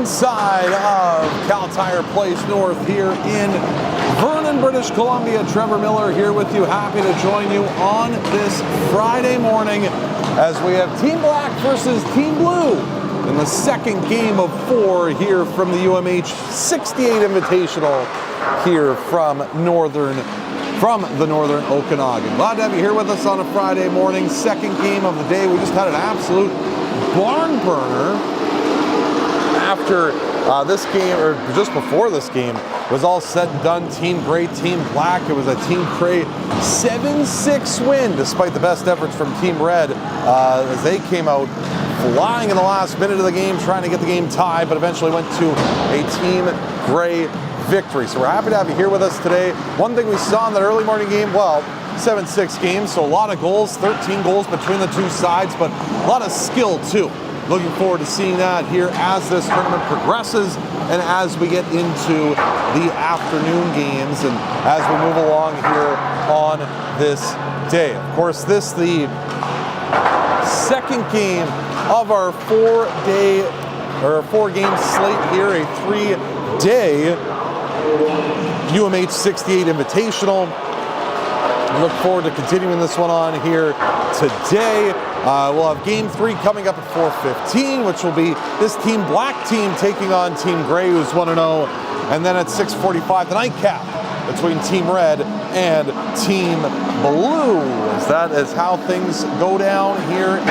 inside of Cal Tire Place North here in Vernon, British Columbia. Trevor Miller here with you. Happy to join you on this Friday morning as we have Team Black versus Team Blue in the second game of 4 here from the UMH-68 Invitational here from the Northern Okanagan. Glad to have you here with us on a Friday morning. Second game of the day. We just had an absolute barn burner after this game, or just before this game was all said and done. Team Gray, Team Black. It was a Team Gray 7-6 win, despite the best efforts from Team Red as they came out flying in the last minute of the game, trying to get the game tied, but eventually went to a Team Gray victory. So we're happy to have you here with us today. One thing we saw in that early morning game, well, 7-6 game, so a lot of goals, 13 goals between the two sides, but a lot of skill too. Looking forward to seeing that here as this tournament progresses and as we get into the afternoon games and as we move along here on this day. Of course, this the second game of our 4-game slate here, a 3-day UMH-68 Invitational. I look forward to continuing this one on here today. We'll have Game 3 coming up at 4:15, which will be this Team Black team taking on Team Gray, who's 1-0. And then at 6:45, the nightcap between Team Red and Team Blue. That is how things go down here in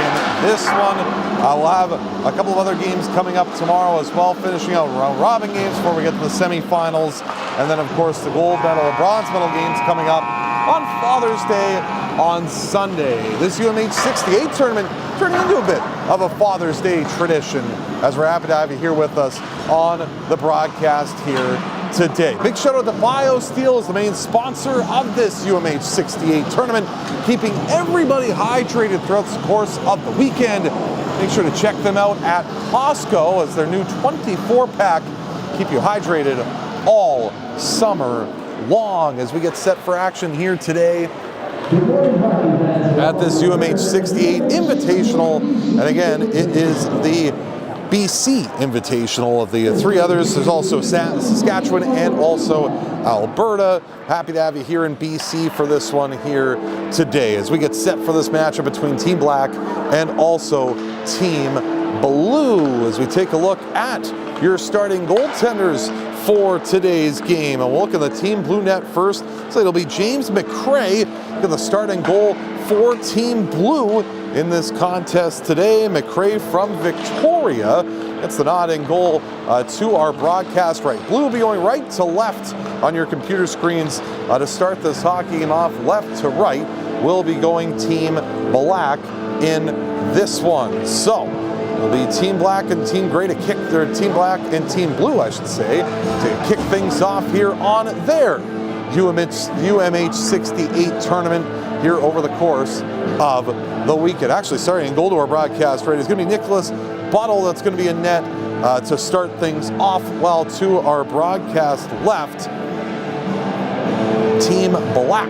this one. We'll have a couple of other games coming up tomorrow as well, finishing out round-robin games before we get to the semifinals. And then, of course, the gold medal and bronze medal games coming up on Father's Day on Sunday. This UMH-68 tournament turning into a bit of a Father's Day tradition, as we're happy to have you here with us on the broadcast here today. Big shout out to BioSteel as the main sponsor of this UMH-68 tournament, keeping everybody hydrated throughout the course of the weekend. Make sure to check them out at Costco as their new 24-pack keep you hydrated all summer long as we get set for action here today at this UMH-68 Invitational. And again, it is the BC Invitational. Of the 3 others, there's also Saskatchewan and also Alberta. Happy to have you here in BC for this one here today as we get set for this matchup between Team Black and also Team Blue as we take a look at your starting goaltenders for today's game. And we'll look at the Team Blue net first. So it'll be James McCray, the starting goal for Team Blue in this contest today. McCray from Victoria gets the nod in goal to our broadcast right. Blue will be going right to left on your computer screens to start this hockey game off. Left to right will be going Team Black in this one. So it'll be Team Black and Team Gray to kick their Team Black and Team Blue, I should say, to kick things off here on their UMH-68 tournament here over the course of the weekend. Actually, sorry, in goal to our broadcast right is going to be Nicholas Buttle. That's going to be a net to start things off, while to our broadcast left, Team Black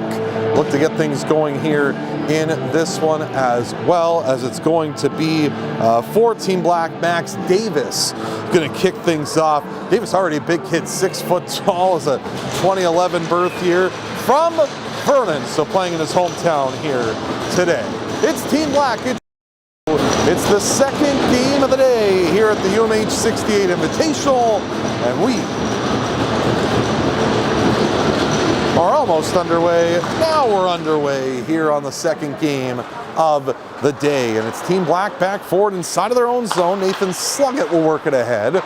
look to get things going here in this one, as well as it's going to be for Team Black, Max Davis going to kick things off. Davis already a big kid, 6 foot tall, is a 2011 birth year from Vernon, so playing in his hometown here today. It's Team Black. It's the second game of the day here at the UMH-68 Invitational, and we are almost underway. Now we're underway here on the second game of the day, and it's Team Black back forward inside of their own zone. Nathan Sluggett will work it ahead.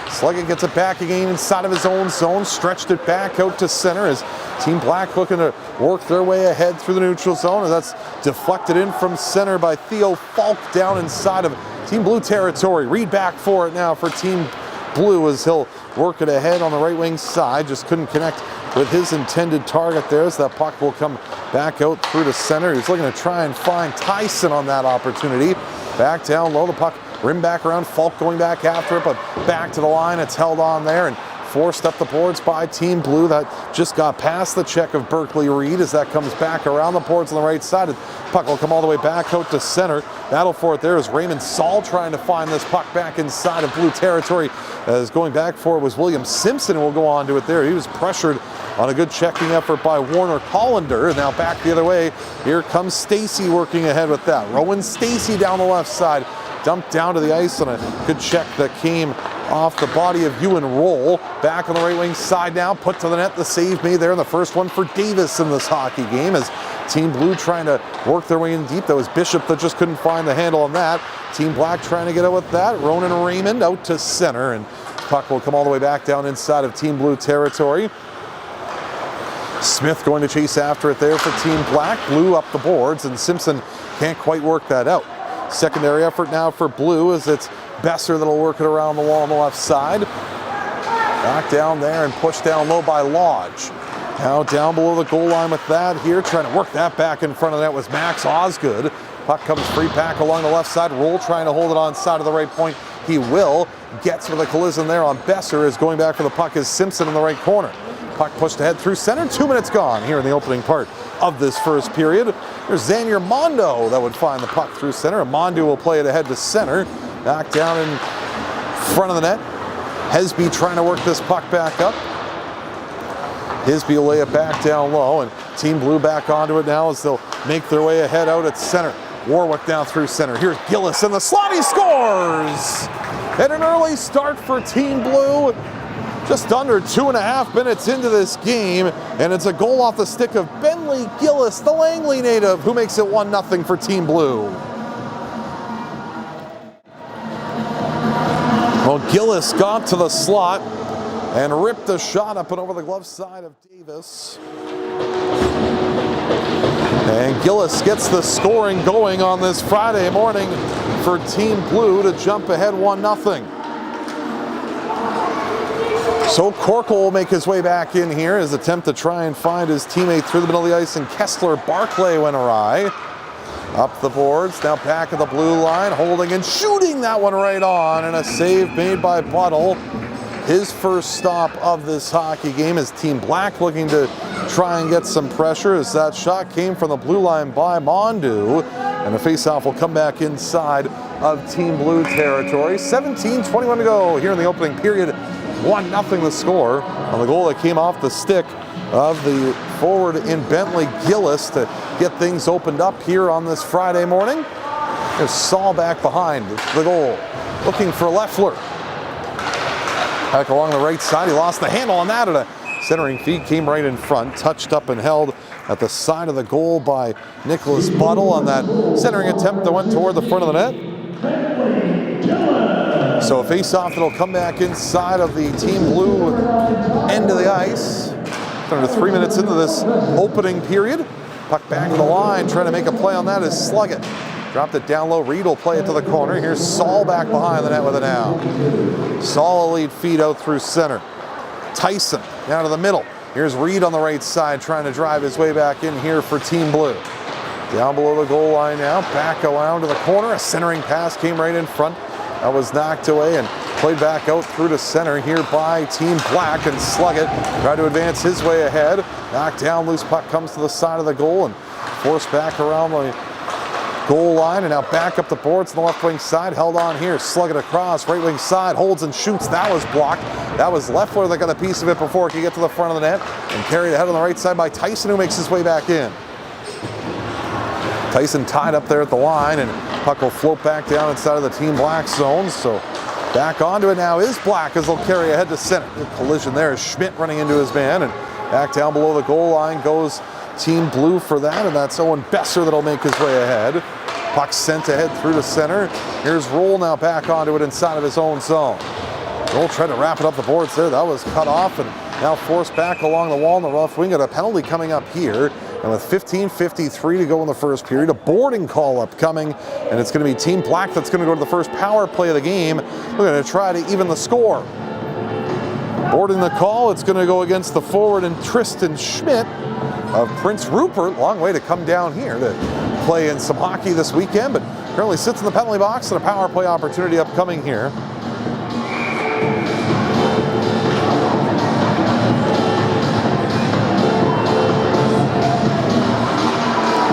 Sluggett gets it back again inside of his own zone, stretched it back out to center as Team Black looking to work their way ahead through the neutral zone, and that's deflected in from center by Theo Falk down inside of Team Blue territory. Reed back for it now for Team Blue as he'll work it ahead on the right wing side. Just couldn't connect with his intended target there, so that puck will come back out through to center. He's looking to try and find Tyson on that opportunity. Back down low, the puck rim back around, Falk going back after it, but back to the line, it's held on there, and forced up the boards by Team Blue. That just got past the check of Berkeley Reed as that comes back around the boards on the right side. Puck will come all the way back out to center. Battle for it there is Raymond Saul trying to find this puck back inside of Blue territory. As going back for it was William Simpson, who will go on to it there. He was pressured on a good checking effort by Warner Collender. And now back the other way. Here comes Stacey working ahead with that. Rowan Stacey down the left side. Dumped down to the ice on a good check that came off the body of Ewan Roll. Back on the right wing side now, put to the net. The save made there, and the first one for Davis in this hockey game as Team Blue trying to work their way in deep. That was Bishop that just couldn't find the handle on that. Team Black trying to get out with that. Ronan Raymond out to center, and puck will come all the way back down inside of Team Blue territory. Smith going to chase after it there for Team Black. Blue up the boards, and Simpson can't quite work that out. Secondary effort now for Blue as it's Besser that'll work it around the wall on the left side. Back down there and pushed down low by Lodge. Now down below the goal line with that here. Trying to work that back in front of that was Max Osgood. Puck comes free back along the left side. Roll trying to hold it on side of the right point. He will. Gets with a collision there on Besser as going back for the puck is Simpson in the right corner. Puck pushed ahead through center. 2 minutes gone here in the opening part of this first period. There's Xanier Mondo that would find the puck through center. And Mondo will play it ahead to center. Knocked down in front of the net. Hesby trying to work this puck back up. Hesby will lay it back down low, and Team Blue back onto it now as they'll make their way ahead out at center. Warwick down through center. Here's Gillis in the slot. He scores! And an early start for Team Blue. Just under 2.5 minutes into this game, and it's a goal off the stick of Bentley Gillis, the Langley native, who makes it 1-0 for Team Blue. Well, Gillis got to the slot and ripped a shot up and over the glove side of Davis. And Gillis gets the scoring going on this Friday morning for Team Blue to jump ahead 1-0. So Corkle will make his way back in here. His attempt to try and find his teammate through the middle of the ice, and Kessler Barclay went awry. Up the boards, now back at the blue line, holding and shooting that one right on, and a save made by Buttle. His first stop of this hockey game is Team Black looking to try and get some pressure as that shot came from the blue line by Mondu, and the faceoff will come back inside of Team Blue territory. 17:21 to go here in the opening period. 1-0 the score on the goal that came off the stick of the forward in Bentley Gillis to get things opened up here on this Friday morning. There's Saul back behind the goal, looking for Leffler. Back along the right side, he lost the handle on that, and a centering feed came right in front, touched up and held at the side of the goal by Nicholas Buttle on that centering attempt that went toward the front of the net. So a face-off that'll come back inside of the Team Blue end of the ice. Under 3 minutes into this opening period. Puck back to the line, trying to make a play on that is Sluggett. Dropped it down low, Reed will play it to the corner. Here's Saul back behind the net with it now. Saul a lead feed out through center. Tyson down to the middle. Here's Reed on the right side trying to drive his way back in here for Team Blue. Down below the goal line now, back around to the corner. A centering pass came right in front. That was knocked away and played back out through to center here by Team Black, and Sluggett tried to advance his way ahead. Knocked down, loose puck comes to the side of the goal and forced back around the goal line, and now back up the boards on the left wing side. Held on here, Sluggett across, right wing side, holds and shoots. That was blocked. That was Leffler that got a piece of it before he could get to the front of the net, and carried ahead on the right side by Tyson, who makes his way back in. Tyson tied up there at the line, and puck will float back down inside of the Team Black zone. So back onto it now is Black as they'll carry ahead to center. Good collision there is Schmidt running into his man, and back down below the goal line goes Team Blue for that, and that's Owen Besser that'll make his way ahead. Puck sent ahead through to center. Here's Roll now back onto it inside of his own zone. Roll tried to wrap it up the boards there. That was cut off and now forced back along the wall in the rough wing. Got a penalty coming up here. And with 15:53 to go in the first period, a boarding call upcoming, and it's going to be Team Black that's going to go to the first power play of the game. We're going to try to even the score. Boarding the call, it's going to go against the forward and Tristan Schmidt of Prince Rupert. Long way to come down here to play in some hockey this weekend, but currently sits in the penalty box, and a power play opportunity upcoming here.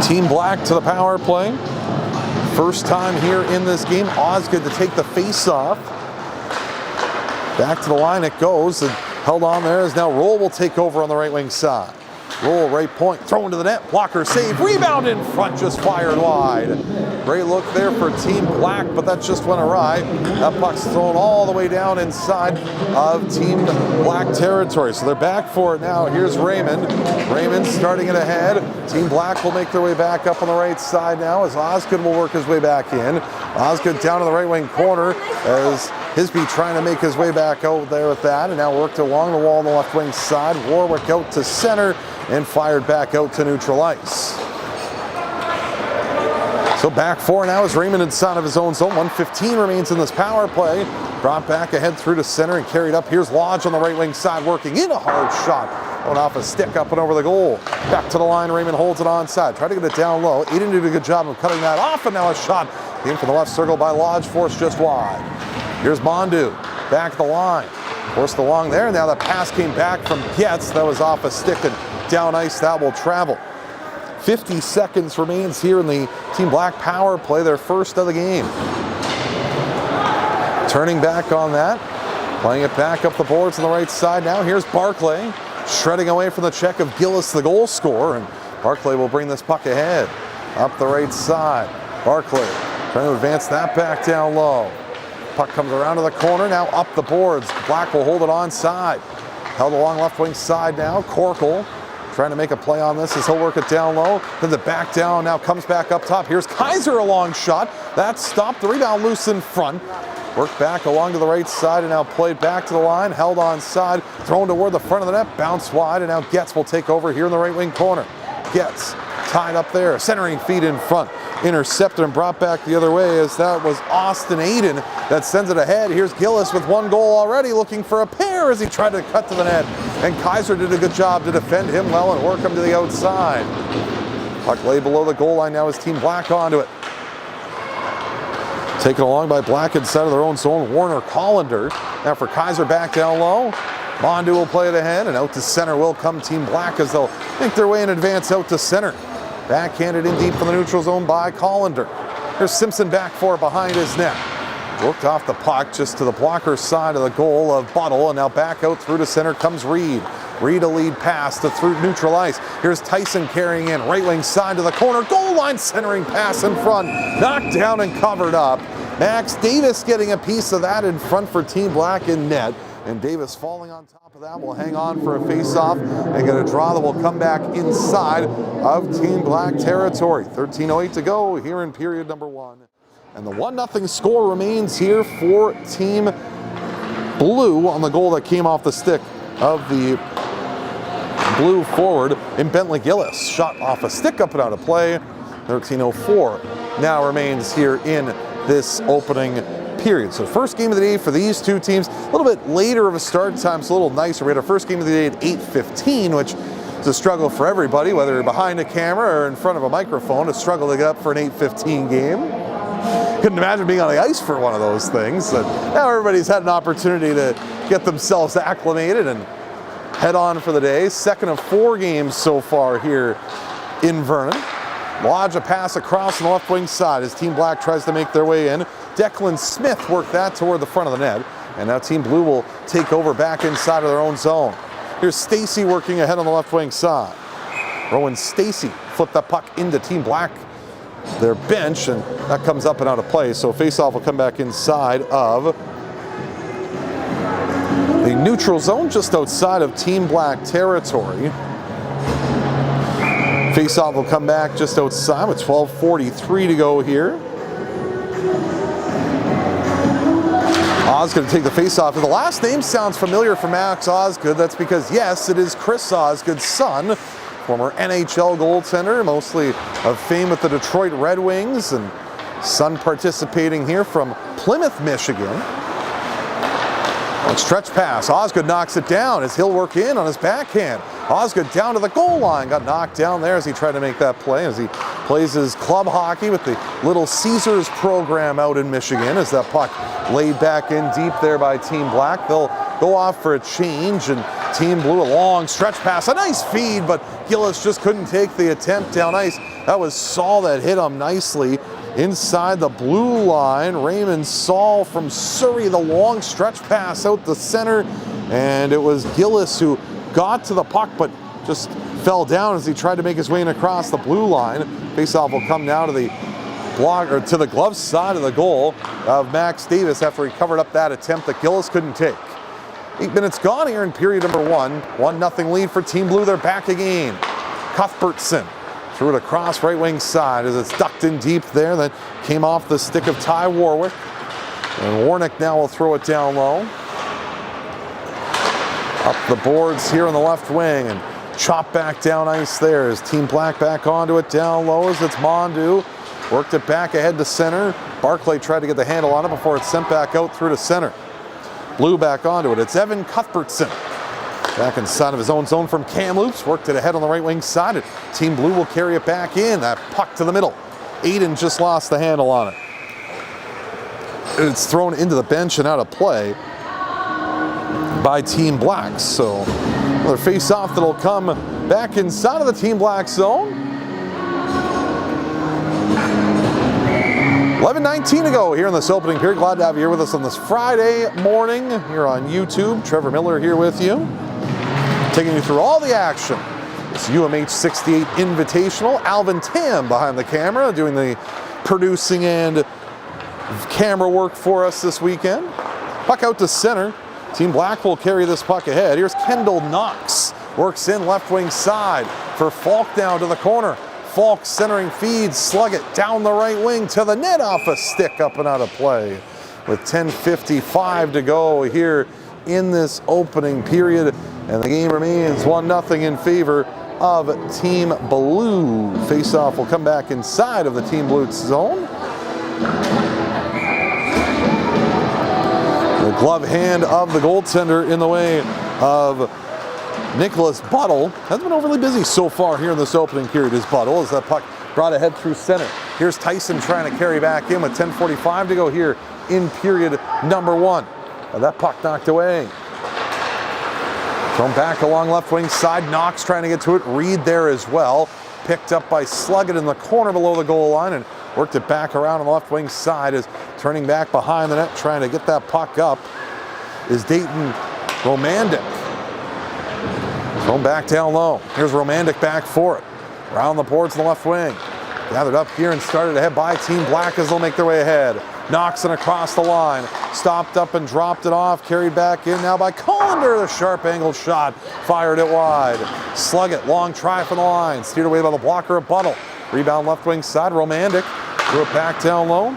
Team Black to the power play. First time here in this game. Osgood to take the face-off. Back to the line it goes, and held on there as now Roll will take over on the right wing side. Roll, right point, thrown to the net, blocker save, rebound in front, just fired wide. Great look there for Team Black, but that just went awry. That puck's thrown all the way down inside of Team Black territory. So they're back for it now. Here's Raymond. Raymond starting it ahead. Team Black will make their way back up on the right side now as Osgood will work his way back in. Osgood down to the right wing corner as Hisby trying to make his way back out there with that, and now worked along the wall on the left wing side. Warwick out to center and fired back out to neutral ice. So back four now is Raymond inside of his own zone. 1:15 remains in this power play. Brought back ahead through to center and carried up. Here's Lodge on the right wing side working in a hard shot. Going off a stick up and over the goal. Back to the line, Raymond holds it onside. Try to get it down low. Aiden did a good job of cutting that off, and now a shot came from the left circle by Lodge, forced just wide. Here's Mondu, back the line. Forced along there. Now the pass came back from Getz. That was off a stick and down ice. That will travel. 50 seconds remains here in the Team Black power play, their first of the game. Turning back on that. Playing it back up the boards on the right side now. Here's Barclay. Shredding away from the check of Gillis, the goal scorer. And Barclay will bring this puck ahead. Up the right side. Barclay trying to advance that back down low. Puck comes around to the corner, now up the boards. Black will hold it onside. Held along left wing side now. Corkle trying to make a play on this as he'll work it down low. Then the back down now comes back up top. Here's Kaiser, a long shot. That's stopped. The rebound loose in front. Worked back along to the right side and now played back to the line. Held onside. Thrown toward the front of the net. Bounced wide and now Getz will take over here in the right wing corner. Getz tied up there. Centering feet in front. Intercepted and brought back the other way as that was Austin Aiden that sends it ahead. Here's Gillis with one goal already, looking for a pair as he tried to cut to the net. And Kaiser did a good job to defend him well and work him to the outside. Puck lay below the goal line now as Team Black onto it. Taken along by Black inside of their own zone. Warner Collender. Now for Kaiser back down low. Mondu will play it ahead and out to center will come Team Black as they'll make their way in advance out to center. Backhanded in deep from the neutral zone by Collender. Here's Simpson back for behind his net. Worked off the puck just to the blocker side of the goal of Buttle, and now back out through to center comes Reed. Reed a lead pass to through neutral ice. Here's Tyson carrying in, right wing side to the corner, goal line centering pass in front, knocked down and covered up. Max Davis getting a piece of that in front for Team Black in net, and Davis falling on top of that will hang on for a face-off and get a draw that will come back inside of Team Black territory. 13:08 to go here in period number one. And the 1-0 score remains here for Team Blue on the goal that came off the stick of the Blue forward in Bentley Gillis. Shot off a stick up and out of play. 13:04 now remains here in this opening period. So first game of the day for these two teams, a little bit later of a start time, so a little nicer. We had our first game of the day at 8:15, which is a struggle for everybody, whether you're behind a camera or in front of a microphone, a struggle to get up for an 8:15 game. Couldn't imagine being on the ice for one of those things. And now everybody's had an opportunity to get themselves acclimated and head on for the day. Second of 4 games so far here in Vernon. Lodge a pass across on the left wing side as Team Black tries to make their way in. Declan Smith worked that toward the front of the net. And now Team Blue will take over back inside of their own zone. Here's Stacy working ahead on the left wing side. Rowan Stacy flipped that puck into Team Black, their bench, and that comes up and out of play. So faceoff will come back inside of the neutral zone just outside of Team Black territory. Faceoff will come back just outside with 12:43 to go here. Osgood to take the faceoff. The last name sounds familiar for Max Osgood. That's because, yes, it is Chris Osgood's son, former NHL goaltender, mostly of fame with the Detroit Red Wings, and son participating here from Plymouth, Michigan. Stretch pass. Osgood knocks it down as he'll work in on his backhand. Osgood down to the goal line, got knocked down there as he tried to make that play, as he plays his club hockey with the Little Caesars program out in Michigan, as that puck laid back in deep there by Team Black. They'll go off for a change, and Team Blue, a long stretch pass, a nice feed, but Gillis just couldn't take the attempt down ice. That was Saul that hit him nicely inside the blue line. Raymond Saul from Surrey, the long stretch pass out the center, and it was Gillis who got to the puck but just fell down as he tried to make his way in across the blue line. Faceoff will come now to the block, or to the glove side of the goal of Max Davis after he covered up that attempt that Gillis couldn't take. 8 minutes gone here in period number 1. 1-0 lead for Team Blue. They're back again. Cuthbertson threw it across right wing side as it's ducked in deep there. That came off the stick of Ty Warwick. And Warnick now will throw it down low. Up the boards here on the left wing and chop back down ice there as Team Black back onto it down low as it's Mondu. Worked it back ahead to center. Barclay tried to get the handle on it before it's sent back out through to center. Blue back onto it. It's Evan Cuthbertson. Back inside of his own zone from Kamloops. Worked it ahead on the right wing side. And Team Blue will carry it back in. That puck to the middle. Aiden just lost the handle on it. It's thrown into the bench and out of play by Team Black. So another face-off that'll come back inside of the Team Black zone. 11:19 to go here in this opening period. Glad to have you here with us on this Friday morning here on YouTube. Trevor Miller here with you, taking you through all the action. This UMH-68 Invitational. Alvin Tam behind the camera doing the producing and camera work for us this weekend. Puck out to center. Team Black will carry this puck ahead. Here's Kendall Knox. Works in left wing side for Falk down to the corner. Falk centering feeds, slug it down the right wing to the net off a stick, up and out of play. With 10:55 to go here in this opening period, and the game remains 1-0 in favor of Team Blue. Face-off will come back inside of the Team Blue zone. The glove hand of the goaltender in the way of Nicholas Buttle. Hasn't been overly busy so far here in this opening period, is Buttle, as that puck brought ahead through center. Here's Tyson trying to carry back in with 10:45 to go here in period number 1. That puck knocked away. Thrown back along left wing side. Knox trying to get to it. Reed there as well. Picked up by Sluggett in the corner below the goal line and worked it back around on the left wing side, as turning back behind the net trying to get that puck up is Dayton Romandic. Thrown back down low. Here's Romandic back for it. Around the boards in the left wing. Gathered up here and started ahead by Team Black as they'll make their way ahead. Knocks it across the line. Stopped up and dropped it off. Carried back in now by Collender. The sharp angled shot. Fired it wide. Sluggett. Long try from the line. Steered away by the blocker of Buttle. Rebound left wing side. Romandic. Threw it back down low.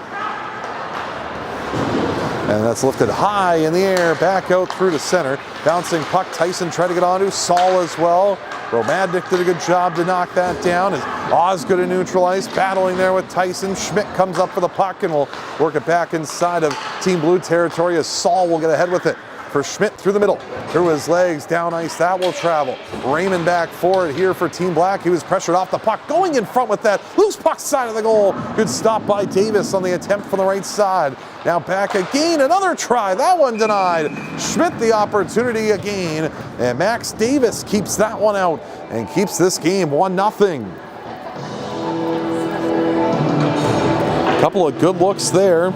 And that's lifted high in the air, back out through to center. Bouncing puck, Tyson tried to get onto, Saul as well. Romandic did a good job to knock that down as Osgood in neutral ice, battling there with Tyson. Schmidt comes up for the puck and will work it back inside of Team Blue territory as Saul will get ahead with it. For Schmidt through the middle, through his legs, down ice, that will travel. Raymond back for it here for Team Black. He was pressured off the puck, going in front with that loose puck side of the goal. Good stop by Davis on the attempt from the right side. Now back again, another try, that one denied. Schmidt the opportunity again, and Max Davis keeps that one out and keeps this game 1-0. Couple of good looks there.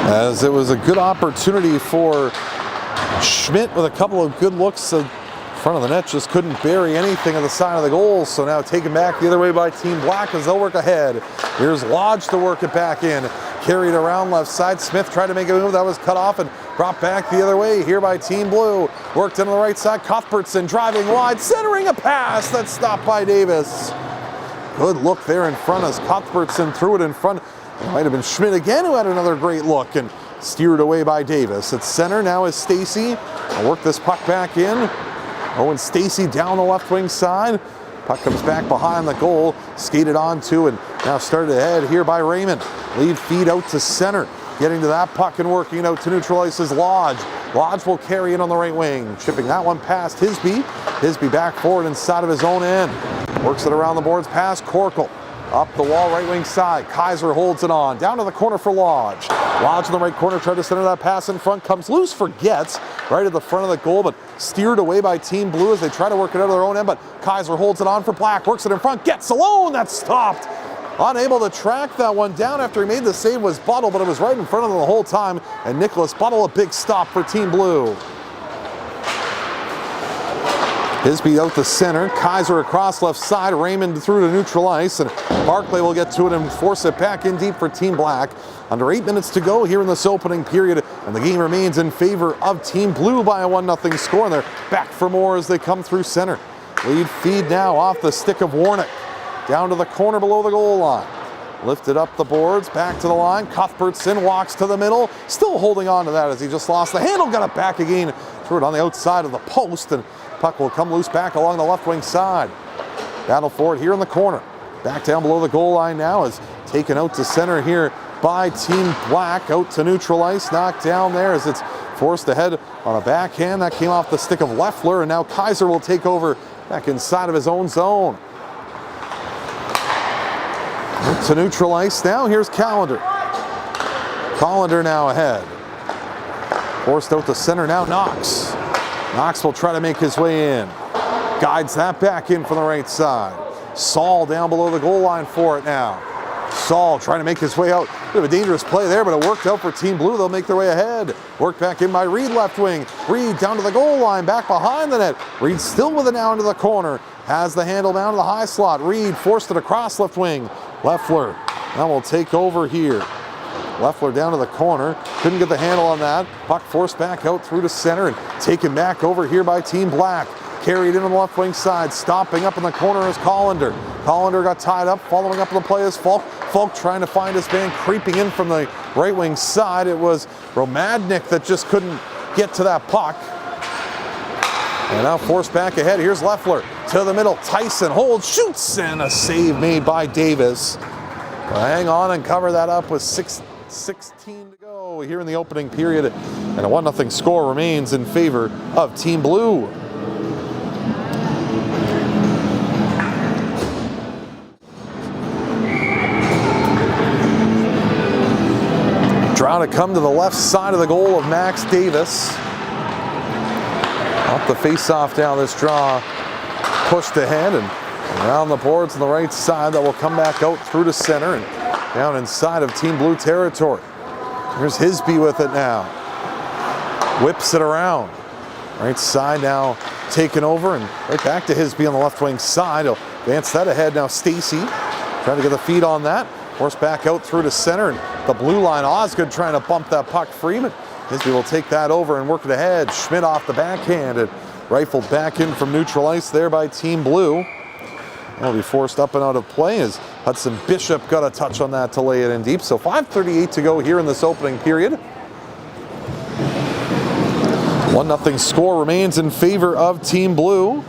As it was a good opportunity for Schmidt with a couple of good looks in front of the net, just couldn't bury anything on the side of the goal. So now taken back the other way by Team Black as they'll work ahead. Here's Lodge to work it back in. Carried around left side. Smith tried to make a move that was cut off and brought back the other way here by Team Blue. Worked in on the right side. Cuthbertson driving wide, centering a pass that's stopped by Davis. Good look there in front as Cuthbertson threw it in front. It might have been Schmidt again who had another great look and steered away by Davis. At center now is Stacy. I'll work this puck back in. Owen Stacy down the left wing side. Puck comes back behind the goal. Skated onto and now started ahead here by Raymond. Lead feed out to center. Getting to that puck and working out to neutralize is Lodge. Lodge will carry it on the right wing. Chipping that one past Hisby. Hisby back forward inside of his own end. Works it around the boards past Corkle. Up the wall, right wing side. Kaiser holds it on. Down to the corner for Lodge. Lodge in the right corner, tried to center that pass in front. Comes loose for Getz. Right at the front of the goal, but steered away by Team Blue as they try to work it out of their own end. But Kaiser holds it on for Black. Works it in front. Getz alone. That's stopped. Unable to track that one down after he made the save was Buttle, but it was right in front of them the whole time. And Nicholas Buttle, a big stop for Team Blue. Hisby out the center, Kaiser across left side, Raymond through to neutral ice, and Barclay will get to it and force it back in deep for Team Black. Under 8 minutes to go here in this opening period, and the game remains in favor of Team Blue by a 1-0 score, and they're back for more as they come through center. Lead feed now off the stick of Warnick. Down to the corner below the goal line. Lifted up the boards, back to the line. Cuthbertson walks to the middle, still holding on to that as he just lost the handle, got it back again. Threw it on the outside of the post, and puck will come loose back along the left wing side. Battle for it here in the corner. Back down below the goal line now is taken out to center here by Team Black. Out to neutral ice, knocked down there as it's forced ahead on a backhand. That came off the stick of Leffler, and now Kaiser will take over back inside of his own zone. To neutral ice now, here's Callender. Callender now ahead. Forced out to center now, Knox. Knox will try to make his way in. Guides that back in from the right side. Saul down below the goal line for it now. Saul trying to make his way out. Bit of a dangerous play there, but it worked out for Team Blue. They'll make their way ahead. Worked back in by Reed left wing. Reed down to the goal line, back behind the net. Reed still with it now into the corner. Has the handle down to the high slot. Reed forced it across left wing. Leffler now will take over here. Leffler down to the corner. Couldn't get the handle on that. Puck forced back out through to center and taken back over here by Team Black. Carried in on the left wing side. Stopping up in the corner is Collender. Collender got tied up. Following up on the play is Falk. Falk trying to find his man creeping in from the right wing side. It was Romadnik that just couldn't get to that puck. And now forced back ahead. Here's Leffler to the middle. Tyson holds, shoots, and a save made by Davis. Well, hang on and cover that up with 16 to go here in the opening period. And a 1-0 score remains in favor of Team Blue. Draw to come to the left side of the goal of Max Davis. Off the face-off now, this draw pushed ahead and around the boards on the right side. That will come back out through to center and down inside of Team Blue territory. Here's Hisby with it now. Whips it around. Right side now taken over and right back to Hisby on the left wing side. He'll advance that ahead now. Stacy trying to get the feed on that. Forced back out through to center and the blue line. Osgood trying to bump that puck free, but Hisby will take that over and work it ahead. Schmidt off the backhand and rifled back in from neutral ice there by Team Blue. Will be forced up and out of play as Hudson Bishop got a touch on that to lay it in deep. So 5:38 to go here in this opening period. 1-0 score remains in favor of Team Blue.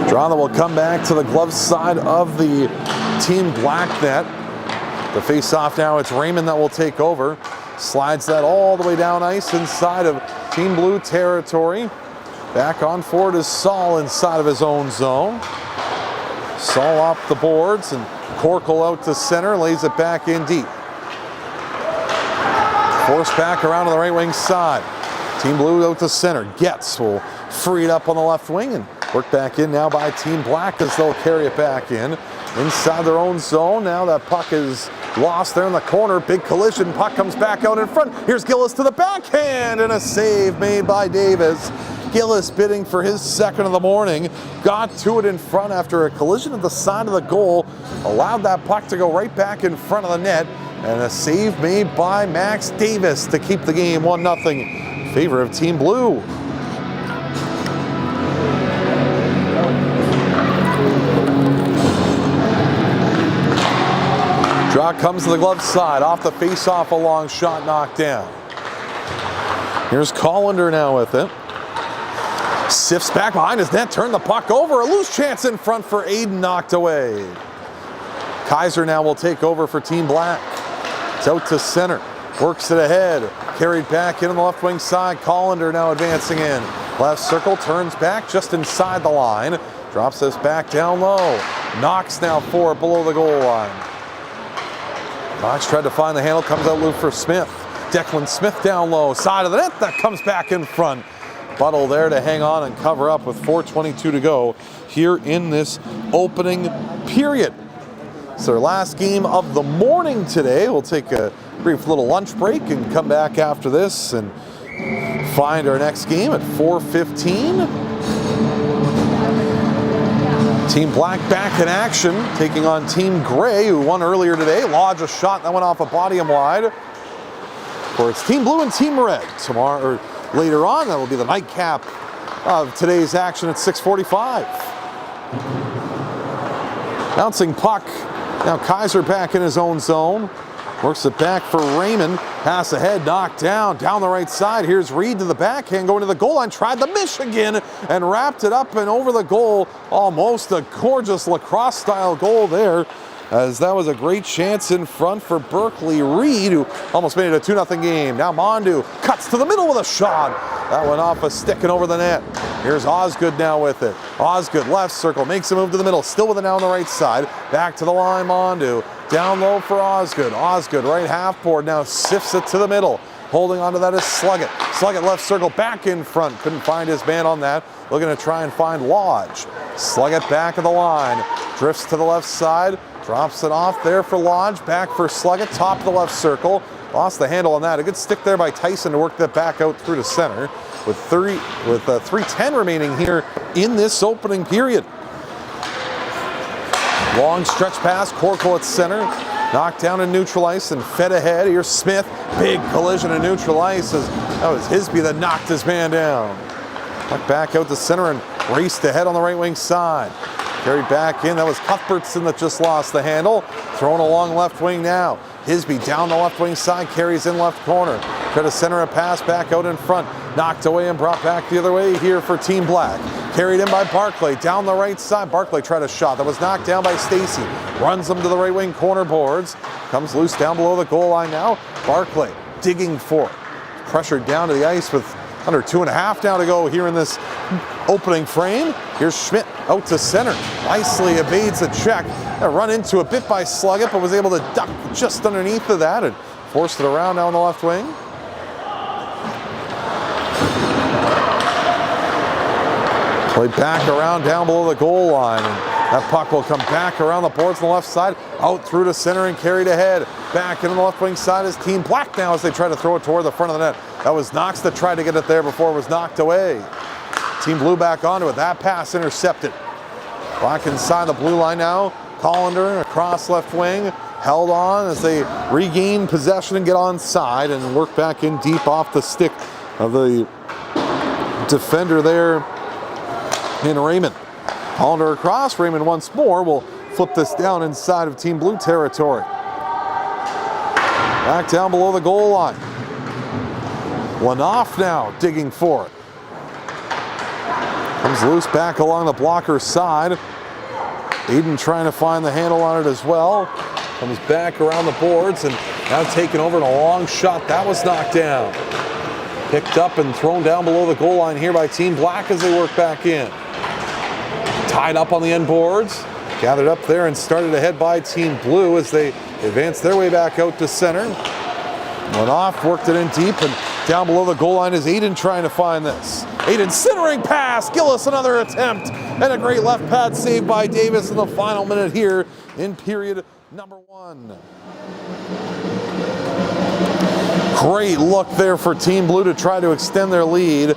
Draw that will come back to the glove side of the Team Black net. The face-off now, it's Raymond that will take over. Slides that all the way down ice inside of Team Blue territory. Back on forward is Saul inside of his own zone. Saul off the boards and Corkle out to center, lays it back in deep. Forced back around to the right wing side. Team Blue out to center. Getz will free it up on the left wing and work back in now by Team Black as they'll carry it back in. Inside their own zone. Now that puck is lost there in the corner. Big collision. Puck comes back out in front. Here's Gillis to the backhand and a save made by Davis. Gillis bidding for his second of the morning. Got to it in front after a collision at the side of the goal. Allowed that puck to go right back in front of the net. And a save made by Max Davis to keep the game 1-0 in favor of Team Blue. Draw comes to the glove side. Off the face-off, a long shot knocked down. Here's Collender now with it. Sifts back behind his net, turned the puck over. A loose chance in front for Aiden, knocked away. Kaiser now will take over for Team Black. It's out to center. Works it ahead. Carried back in on the left wing side. Collender now advancing in. Left circle, turns back just inside the line. Drops this back down low. Knox now for it below the goal line. Knox tried to find the handle, comes out loop for Smith. Declan Smith down low, side of the net, that comes back in front. Buttle there to hang on and cover up with 4:22 to go here in this opening period. It's their last game of the morning today. We'll take a brief little lunch break and come back after this and find our next game at 4:15. Team Black back in action, taking on Team Gray, who won earlier today. Lodge a shot that went off a body and wide. For it's Team Blue and Team Red tomorrow, or later on. That will be the nightcap of today's action at 6:45. Bouncing puck. Now Kaiser back in his own zone. Works it back for Raymond. Pass ahead, knocked down the right side. Here's Reed to the backhand, going to the goal line. Tried the miss again and wrapped it up and over the goal. Almost a gorgeous lacrosse-style goal there, as that was a great chance in front for Berkeley Reed, who almost made it a 2-0 game. Now Mondu cuts to the middle with a shot. That went off a stick and over the net. Here's Osgood now with it. Osgood left circle, makes a move to the middle, still with it now on the right side. Back to the line, Mondu. Down low for Osgood. Osgood right half board, now sifts it to the middle. Holding onto that is Sluggett. Sluggett left circle, back in front. Couldn't find his man on that. Looking to try and find Lodge. Sluggett back of the line. Drifts to the left side. Drops it off there for Lodge. Back for Sluggett, top of the left circle. Lost the handle on that. A good stick there by Tyson to work that back out through to center. With 3:10 remaining here in this opening period. Long stretch pass, Corkle at center. Knocked down in neutral ice and fed ahead. Here's Smith. Big collision in neutral ice. That was Hisby that knocked his man down. Puck back out to center and raced ahead on the right wing side. Carried back in. That was Cuthbertson that just lost the handle. Thrown along left wing now. Hisby down the left wing side, carries in left corner. Try to center a pass back out in front. Knocked away and brought back the other way here for Team Black. Carried in by Barclay down the right side. Barclay tried a shot that was knocked down by Stacy. Runs him to the right wing corner boards. Comes loose down below the goal line now. Barclay digging for it. Pressured down to the ice with under 2.5 now to go here in this opening frame. Here's Schmidt out to center. Nicely evades a check. Run into a bit by Sluggett, but was able to duck just underneath of that and forced it around now on the left wing. Played back around down below the goal line. And that puck will come back around the boards on the left side, out through to center and carried ahead. Back in the left wing side is Team Black now as they try to throw it toward the front of the net. That was Knox that tried to get it there before it was knocked away. Team Blue back onto it. That pass intercepted. Black inside the blue line now. Collender across left wing. Held on as they regain possession and get onside and work back in deep off the stick of the defender there in Raymond. Collender across. Raymond once more will flip this down inside of Team Blue territory. Back down below the goal line. Lanoff now digging for it. Comes loose back along the blocker side. Aiden trying to find the handle on it as well. Comes back around the boards and now taken over in a long shot. That was knocked down. Picked up and thrown down below the goal line here by Team Black as they work back in. Tied up on the end boards. Gathered up there and started ahead by Team Blue as they advance their way back out to center. Went off, worked it in deep, and down below the goal line is Aiden trying to find this. Aiden centering pass, Gillis another attempt, and a great left pad save by Davis in the final minute here in period number 1. Great look there for Team Blue to try to extend their lead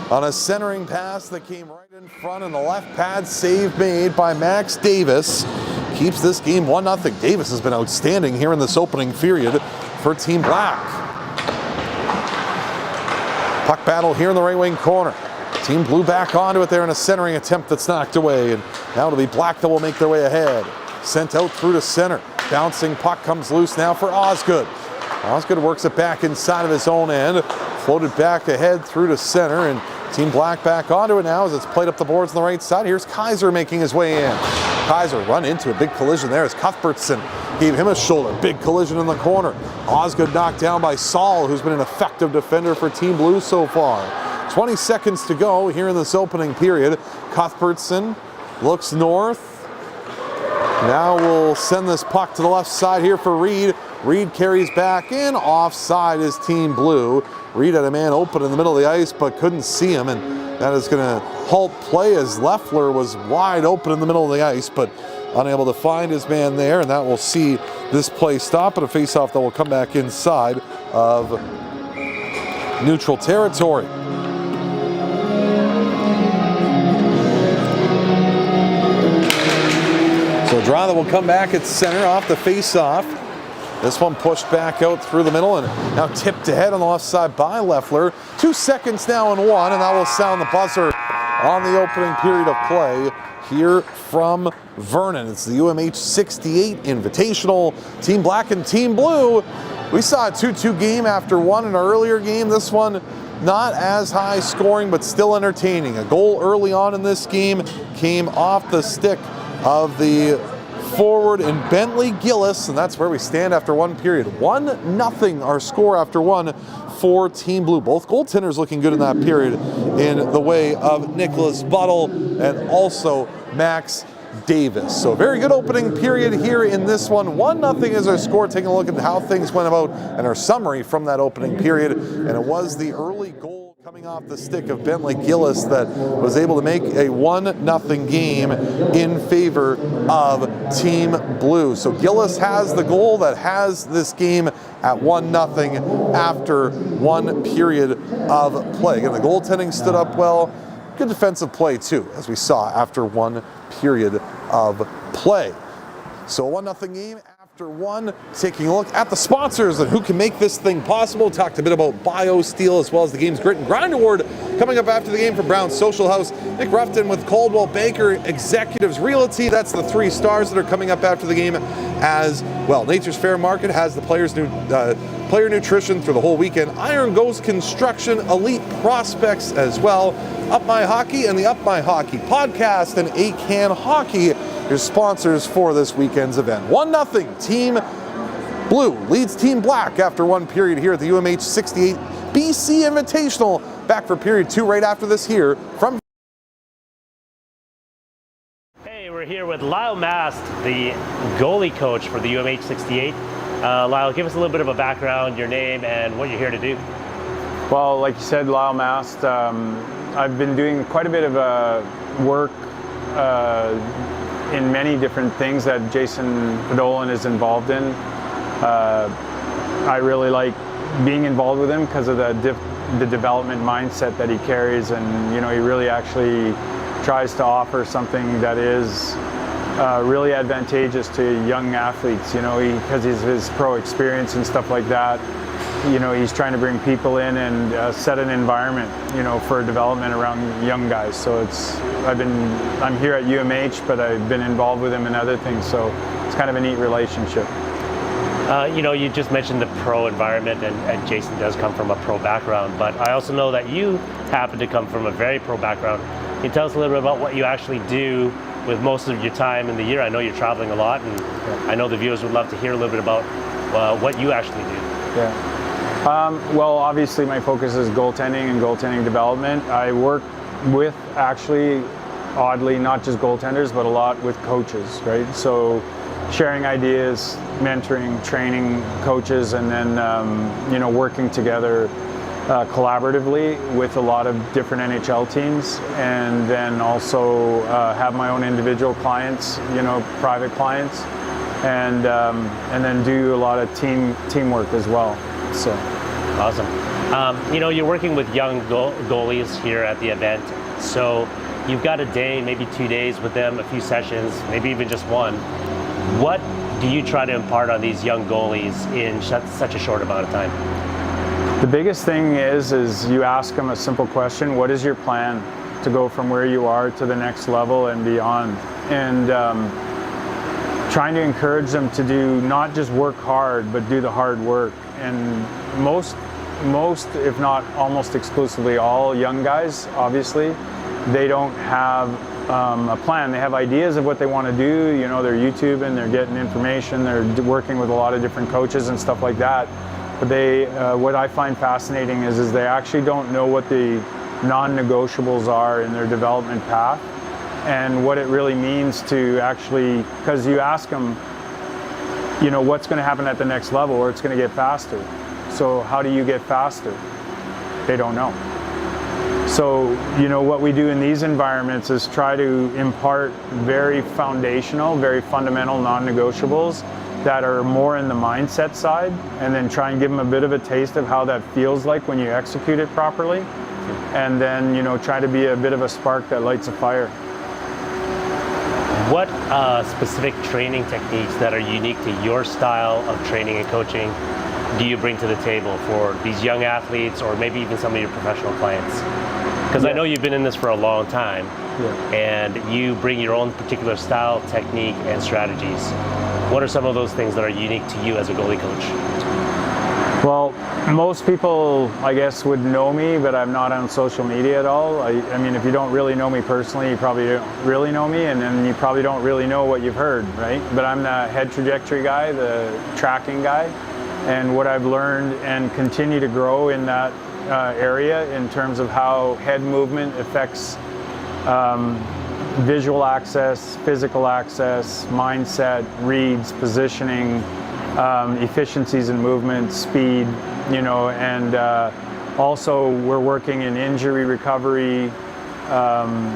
on a centering pass that came right in front, and the left pad save made by Max Davis keeps this game 1-0. Davis has been outstanding here in this opening period for Team Black. Puck battle here in the right wing corner. Team Blue back onto it there in a centering attempt that's knocked away, and now it'll be Black that will make their way ahead. Sent out through to center. Bouncing puck comes loose now for Osgood. Osgood works it back inside of his own end. Floated back ahead through to center, and Team Black back onto it now as it's played up the boards on the right side. Here's Kaiser making his way in. Kaiser run into a big collision there as Cuthbertson gave him a shoulder. Big collision in the corner. Osgood knocked down by Saul, who's been an effective defender for Team Blue so far. 20 seconds to go here in this opening period. Cuthbertson looks north. Now we'll send this puck to the left side here for Reed. Reed carries back in. Offside is Team Blue. Reed had a man open in the middle of the ice but couldn't see him, and that is going to halt play as Leffler was wide open in the middle of the ice but unable to find his man there, and that will see this play stop at a faceoff that will come back inside of neutral territory. So a draw that will come back at center off the face-off. This one pushed back out through the middle and now tipped ahead on the left side by Leffler. 2 seconds now and one, and that will sound the buzzer on the opening period of play here from Vernon. It's the UMH-68 Invitational. Team Black and Team Blue. We saw a 2-2 game after one in our earlier game. This one not as high scoring, but still entertaining. A goal early on in this game came off the stick of the forward in Bentley Gillis, and that's where we stand after one period. 1-0 our score after one for Team Blue. Both goaltenders looking good in that period in the way of Nicholas Buttle and also Max Davis. So a very good opening period here in this one. 1-0 is our score. Taking a look at how things went about and our summary from that opening period. And it was the early goal coming off the stick of Bentley Gillis that was able to make a 1-0 game in favor of Team Blue. So Gillis has the goal that has this game at 1-0 after one period of play. Again, the goaltending stood up well. Good defensive play too, as we saw after one period of play. So a 1-0 game after one. Taking a look at the sponsors and who can make this thing possible. Talked a bit about BioSteel as well as the game's Grit and Grind Award coming up after the game from Brown Social House. Nick Ruffton with Coldwell Banker Executives Realty. That's the 3 stars that are coming up after the game as well. Nature's Fair Market has the player nutrition through the whole weekend. Iron Ghost Construction, Elite Prospects as well. Up My Hockey and the Up My Hockey podcast and A-Can Hockey, your sponsors for this weekend's event. 1-0 Team Blue leads Team Black after one period here at the UMH-68 BC Invitational. Back for period 2 right after this here from... Hey, we're here with Lyle Mast, the goalie coach for the UMH-68. Lyle, give us a little bit of a background, your name, and what you're here to do. Well, like you said, Lyle Mast, I've been doing quite a bit of work in many different things that Jason Podolin is involved in. I really like being involved with him because of the development mindset that he carries, and he really actually tries to offer something that is really advantageous to young athletes, because his pro experience and stuff like that. He's trying to bring people in and set an environment, for development around young guys. So I'm here at UMH, but I've been involved with him in other things. So it's kind of a neat relationship. You just mentioned the pro environment, and Jason does come from a pro background, but I also know that you happen to come from a very pro background. Can you tell us a little bit about what you actually do with most of your time in the year? I know you're traveling a lot, and I know the viewers would love to hear a little bit about what you actually do. Yeah. Well, obviously my focus is goaltending and goaltending development. I work with, actually, oddly, not just goaltenders, but a lot with coaches, right? So sharing ideas, mentoring, training coaches, and then, working together collaboratively with a lot of different NHL teams, and then also have my own individual clients, private clients, and then do a lot of teamwork as well. So awesome. You're working with young goalies here at the event, so you've got a day, maybe 2 days with them, a few sessions, maybe even just one. What do you try to impart on these young goalies in such a short amount of time? The biggest thing is you ask them a simple question: what is your plan to go from where you are to the next level and beyond? And trying to encourage them to do not just work hard, but do the hard work. And most most, if not almost exclusively all young guys, obviously, they don't have a plan. They have ideas of what they want to do. You know, they're YouTubing, they're getting information, they're working with a lot of different coaches and stuff like that. But they, what I find fascinating is they actually don't know what the non-negotiables are in their development path, and what it really means to actually, because you ask them, you know, what's going to happen at the next level, or it's going to get faster. So how do you get faster? They don't know. So, you know, what we do in these environments is try to impart very foundational, very fundamental non-negotiables that are more in the mindset side, and then try and give them a bit of a taste of how that feels like when you execute it properly. And then, you know, try to be a bit of a spark that lights a fire. What specific training techniques that are unique to your style of training and coaching do you bring to the table for these young athletes, or maybe even some of your professional clients? Because I know you've been in this for a long time, and you bring your own particular style, technique, and strategies. What are some of those things that are unique to you as a goalie coach? Well, most people, I guess, would know me, but I'm not on social media at all. I mean, if you don't really know me personally, you probably don't really know me, and then you probably don't really know what you've heard, right? But I'm the head trajectory guy, the tracking guy, and what I've learned and continue to grow in that area in terms of how head movement affects visual access, physical access, mindset, reads, positioning, efficiencies in movement, speed, you know, and also we're working in injury recovery,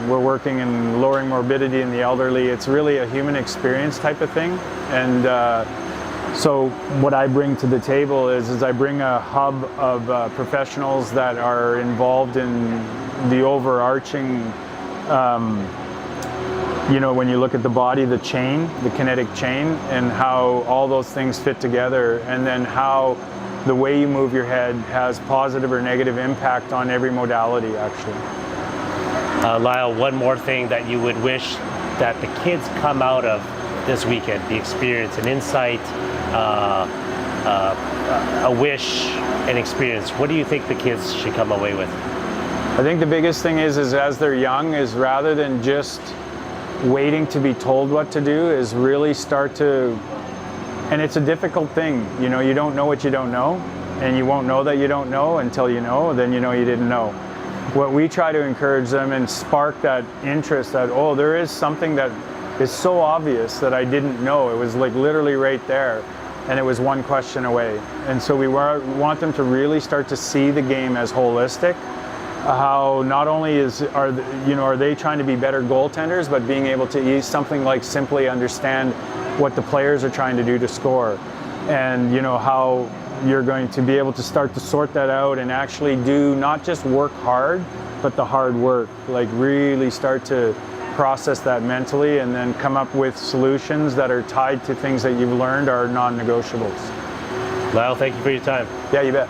we're working in lowering morbidity in the elderly. It's really a human experience type of thing. And so what I bring to the table is I bring a hub of professionals that are involved in the overarching, you know, when you look at the body, the chain, the kinetic chain, and how all those things fit together, and then how the way you move your head has positive or negative impact on every modality, actually. Lyle, one more thing that you would wish that the kids come out of this weekend, the experience, an insight, a wish, an experience. What do you think the kids should come away with? I think the biggest thing is as they're young, is rather than just waiting to be told what to do, is really start to, and it's a difficult thing, you know, you don't know what you don't know, and you won't know that you don't know until you know, then you know you didn't know. What we try to encourage them and spark that interest that, oh, there is something that is so obvious that I didn't know. It was like literally right there, and it was one question away. And so we want them to really start to see the game as holistic. How not only are they trying to be better goaltenders, but being able to something like simply understand what the players are trying to do to score, and you know how you're going to be able to start to sort that out and actually do not just work hard, but the hard work, like really start to process that mentally, and then come up with solutions that are tied to things that you've learned are non-negotiables. Lyle, thank you for your time. Yeah, you bet.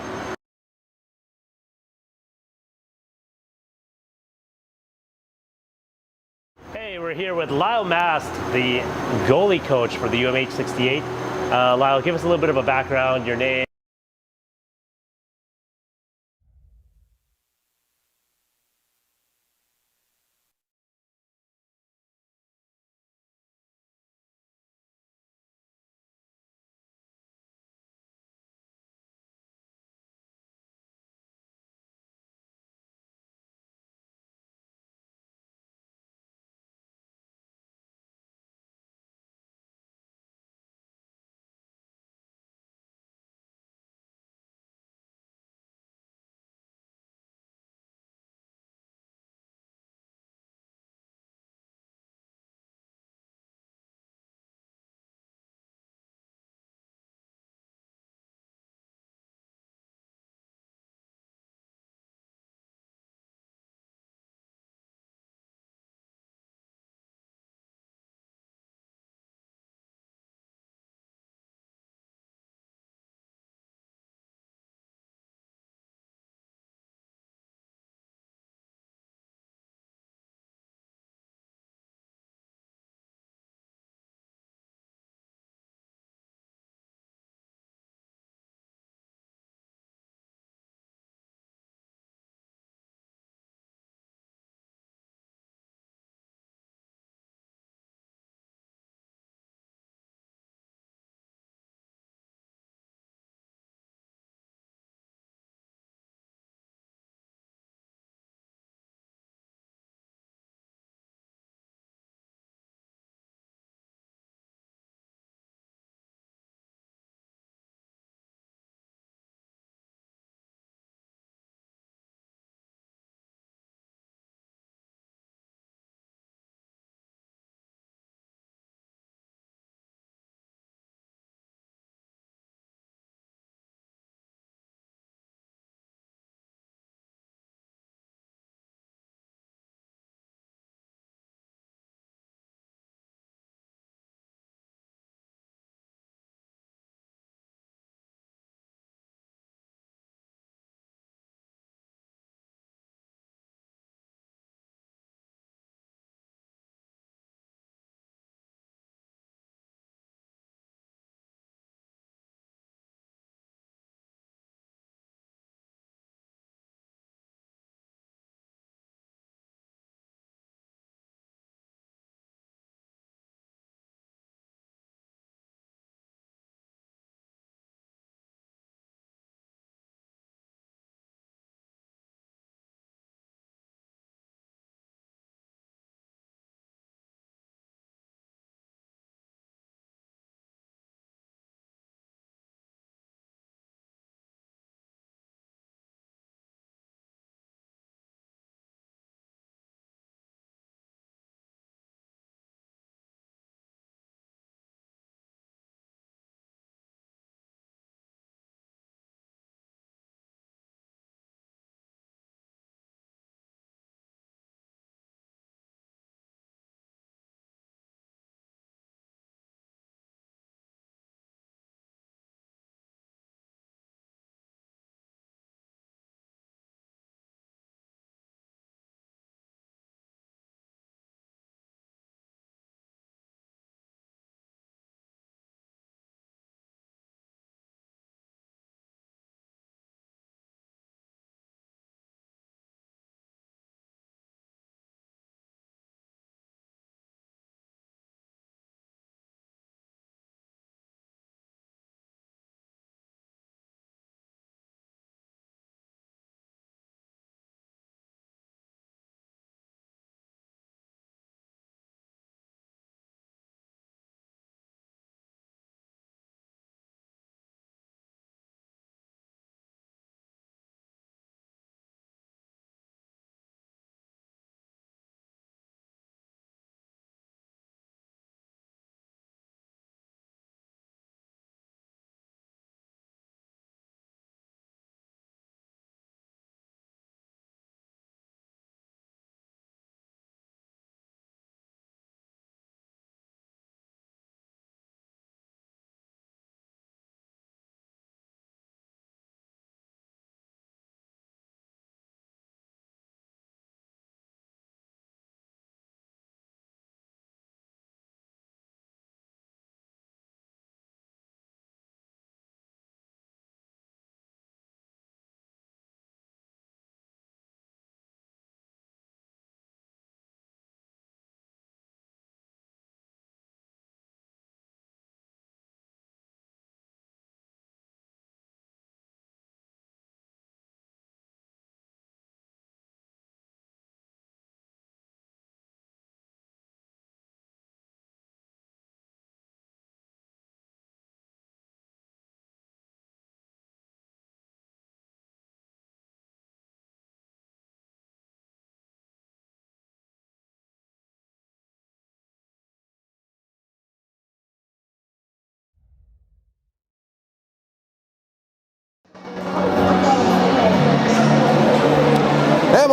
Hey, we're here with Lyle Mast, the goalie coach for the UMH-68. Lyle, give us a little bit of a background, your name.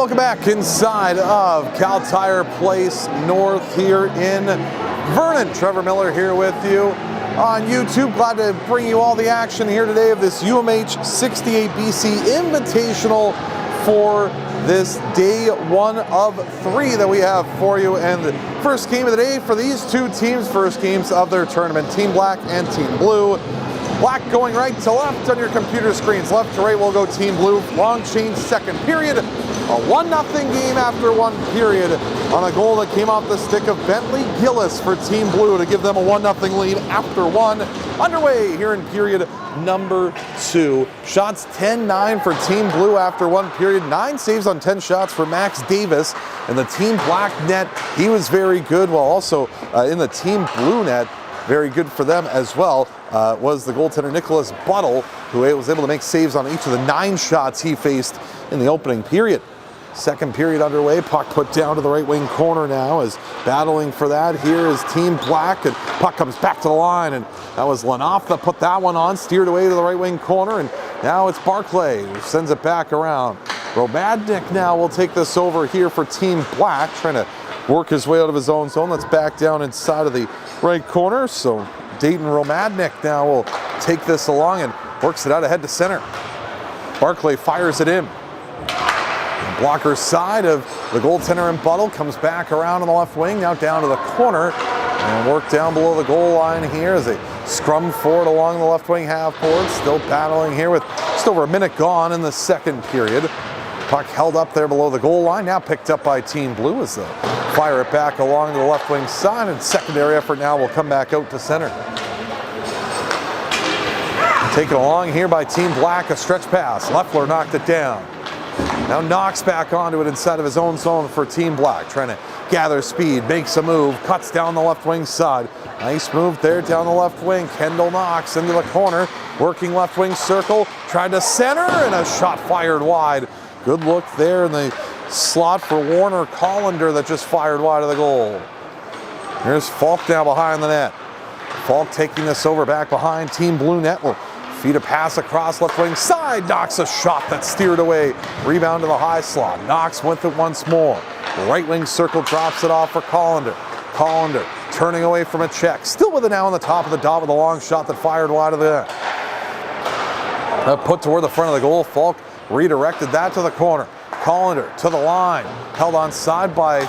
welcome back inside of Cal Tire Place North here in Vernon. Trevor Miller here with you on YouTube. Glad to bring you all the action here today of this UMH-68 BC Invitational for this day 1 of 3 that we have for you. And the first game of the day for these two teams, first games of their tournament, Team Black and Team Blue. Black going right to left on your computer screens. Left to right will go Team Blue. Long change, second period. A 1-0 game after 1 period on a goal that came off the stick of Bentley Gillis for Team Blue to give them a 1-0 lead after 1. Underway here in period number 2. Shots 10-9 for Team Blue after 1 period. 9 saves on 10 shots for Max Davis. And the Team Black net, he was very good, while also in the Team Blue net, very good for them as well, was the goaltender Nicholas Buttle, who was able to make saves on each of the 9 shots he faced in the opening period. Second period underway, puck put down to the right wing corner now, as battling for that. Here is Team Black, and puck comes back to the line, and that was Lenoff that put that one on, steered away to the right wing corner, and now it's Barclay who sends it back around. Romadnik now will take this over here for Team Black, trying to work his way out of his own zone. That's back down inside of the right corner, so Dayton Romadnik now will take this along and works it out ahead to center. Barclay fires it in. Blocker side of the goaltender and Buttle comes back around on the left wing, now down to the corner, and work down below the goal line here as they scrum forward along the left wing half board. Still battling here with just over a minute gone in the second period. Puck held up there below the goal line, now picked up by Team Blue as they fire it back along to the left wing side, and secondary effort now will come back out to center. Taken along here by Team Black, a stretch pass. Leffler knocked it down. Now Knox back onto it inside of his own zone for Team Black, trying to gather speed, makes a move, cuts down the left wing side. Nice move there down the left wing. Kendall Knox into the corner, working left wing circle, tried to center, and a shot fired wide. Good look there in the slot for Warner Collender that just fired wide of the goal. Here's Falk now behind the net. Falk taking this over back behind Team Blue net. Will feed a pass across left wing side. Knox a shot that steered away. Rebound to the high slot. Knox with it once more. Right wing circle drops it off for Collender. Collender turning away from a check. Still with it now on the top of the dot with a long shot that fired wide of the net. Put toward the front of the goal. Falk redirected that to the corner. Collender to the line. Held on side by